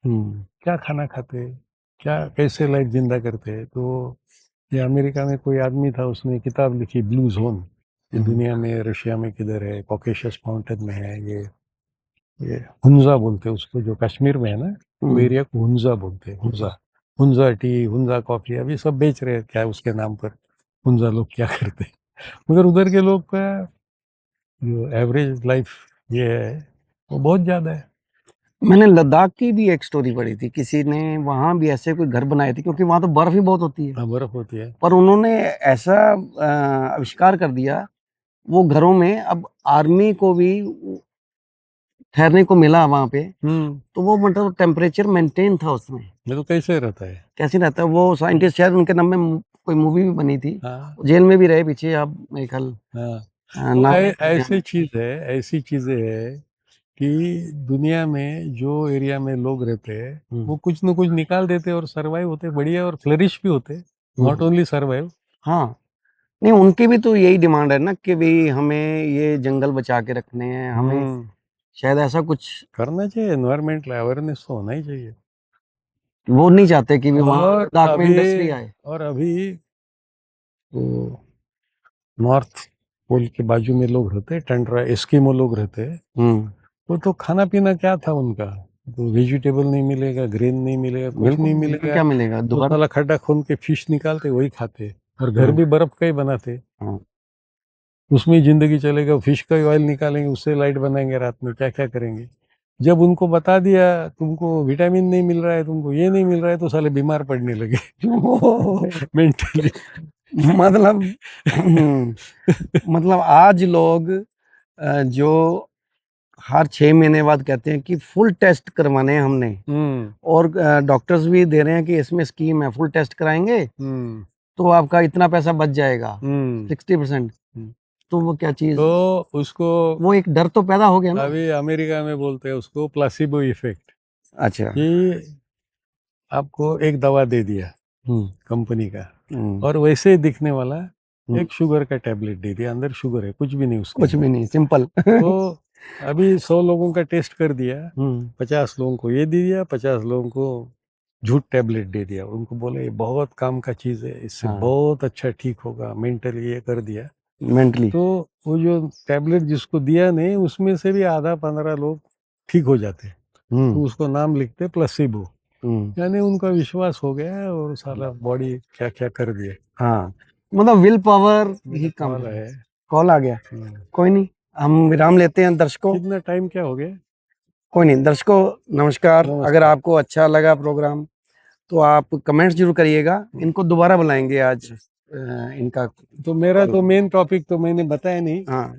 क्या खाना खाते हैं, क्या कैसे लाइफ जिंदा करते हैं। तो ये अमेरिका में कोई आदमी था, उसने किताब लिखी ब्लू जोन, ये दुनिया में रशिया में किधर है, कॉकेशस माउंटेन में है, ये हुंजा बोलते हैं उसको, जो कश्मीर में है ना, वो एरिया को हुंजा बोलते हैं। हुंजा, हुंजा टी, हुंजा कॉफी, अभी सब बेच रहे हैं क्या उसके नाम पर, हुंजा लोग क्या करते हैं। मगर उधर के लोग का जो एवरेज लाइफ ये है वो बहुत ज्यादा है। मैंने लद्दाख की भी एक स्टोरी पढ़ी थी, किसी ने वहां भी ऐसे कोई घर बनाए थे, क्योंकि वहां तो बर्फ ही बहुत होती है। हाँ, बर्फ होती है। पर उन्होंने ऐसा आविष्कार कर दिया वो घरों में, अब आर्मी को भी ठहरने को मिला वहां पे। तो वो मतलब टेम्परेचर मेंटेन था उसमें। ये तो कैसे रहता है। कैसे रहता है वो साइंटिस्ट, शायद उनके नाम में कोई मूवी भी बनी थी। हाँ, जेल में भी रहे पीछे, अब मेरे ख्याल हाँ। तो नाम नहीं मुझे ऐसी ध्यान। चीज है, ऐसी चीजें है कि दुनिया में जो एरिया में लोग रहते हैं वो कुछ न कुछ निकाल देते और सरवाइव होते बढ़िया, और फ्लरिश भी होते, नॉट ओनली सरवाइव। हाँ, नहीं उनकी भी तो यही डिमांड है ना कि भाई हमें ये जंगल बचा के रखने हैं, हमें शायद ऐसा कुछ करना चाहिए, एनवायरमेंटल अवेयरनेस तो होना ही चाहिए। वो नहीं चाहते कि भी वहाँ और लद्दाख में अभी इंडस्ट्री आए। अभी वो नॉर्थ पोल के बाजू में लोग रहते हैं, टंड्रा एस्किमो लोग रहते हैं, वो तो खाना पीना क्या था उनका, तो वेजिटेबल नहीं मिलेगा, ग्रेन नहीं मिलेगा, कुछ बिल्कुल, नहीं उनका मिलेगा। क्या मिलेगा वो दुकान। साला खड्डा खोद के फिश निकालते वही खाते, और घर भी बर्फ का ही बनाते, हाँ, उसमें ही जिंदगी चलेगा। फिश का ही ऑयल निकालेंगे, उससे लाइट बनाएंगे, रात में क्या क्या करेंगे। जब उनको बता दिया तुमको विटामिन नहीं मिल रहा है, तुमको ये नहीं मिल रहा है, तो साले बीमार पड़ने लगे मेंटली। मतलब मतलब आज लोग जो हर 6 महीने बाद कहते हैं कि फुल टेस्ट करवाने हैं हमने, और डॉक्टर्स भी दे रहे हैं कि इसमें स्कीम है, फुल टेस्ट कराएंगे तो आपका इतना पैसा बच जाएगा, 60%। तो वो क्या चीज, तो उसको वो एक डर तो पैदा हो गया ना। अभी अमेरिका में बोलते हैं उसको प्लासिबो इफेक्ट, अच्छा। कि आपको एक दवा दे दिया कंपनी का, और वैसे ही दिखने वाला एक शुगर का टैबलेट दे दिया, अंदर शुगर है, कुछ भी नहीं उसके कुछ भी नहीं, सिंपल। तो अभी 100 लोगों का टेस्ट कर दिया, 50 लोगों को ये दे दिया, 50 लोगों को झूठ टैबलेट दे दिया, उनको बोले ये बहुत काम का चीज है, इससे बहुत अच्छा ठीक होगा, मेंटली ये कर दिया मेंटली। तो वो जो टैबलेट जिसको दिया नहीं उसमें से भी आधा 15 लोग ठीक हो जाते, तो उसको नाम लिखते प्लेसिबो, यानी उनका विश्वास हो गया और साला बॉडी क्या क्या कर दिया। हाँ, मतलब विल पावर ही कम है। कॉल आ गया, कोई नहीं, हम विराम लेते हैं दर्शकों। कितना टाइम क्या हो गया? कोई नहीं, दर्शकों नमस्कार। अगर आपको अच्छा लगा प्रोग्राम तो आप कमेंट्स जरूर करिएगा। इनको दोबारा बुलाएंगे आज, इनका तो मेरा तो मेन टॉपिक तो मैंने बताया नहीं। हाँ,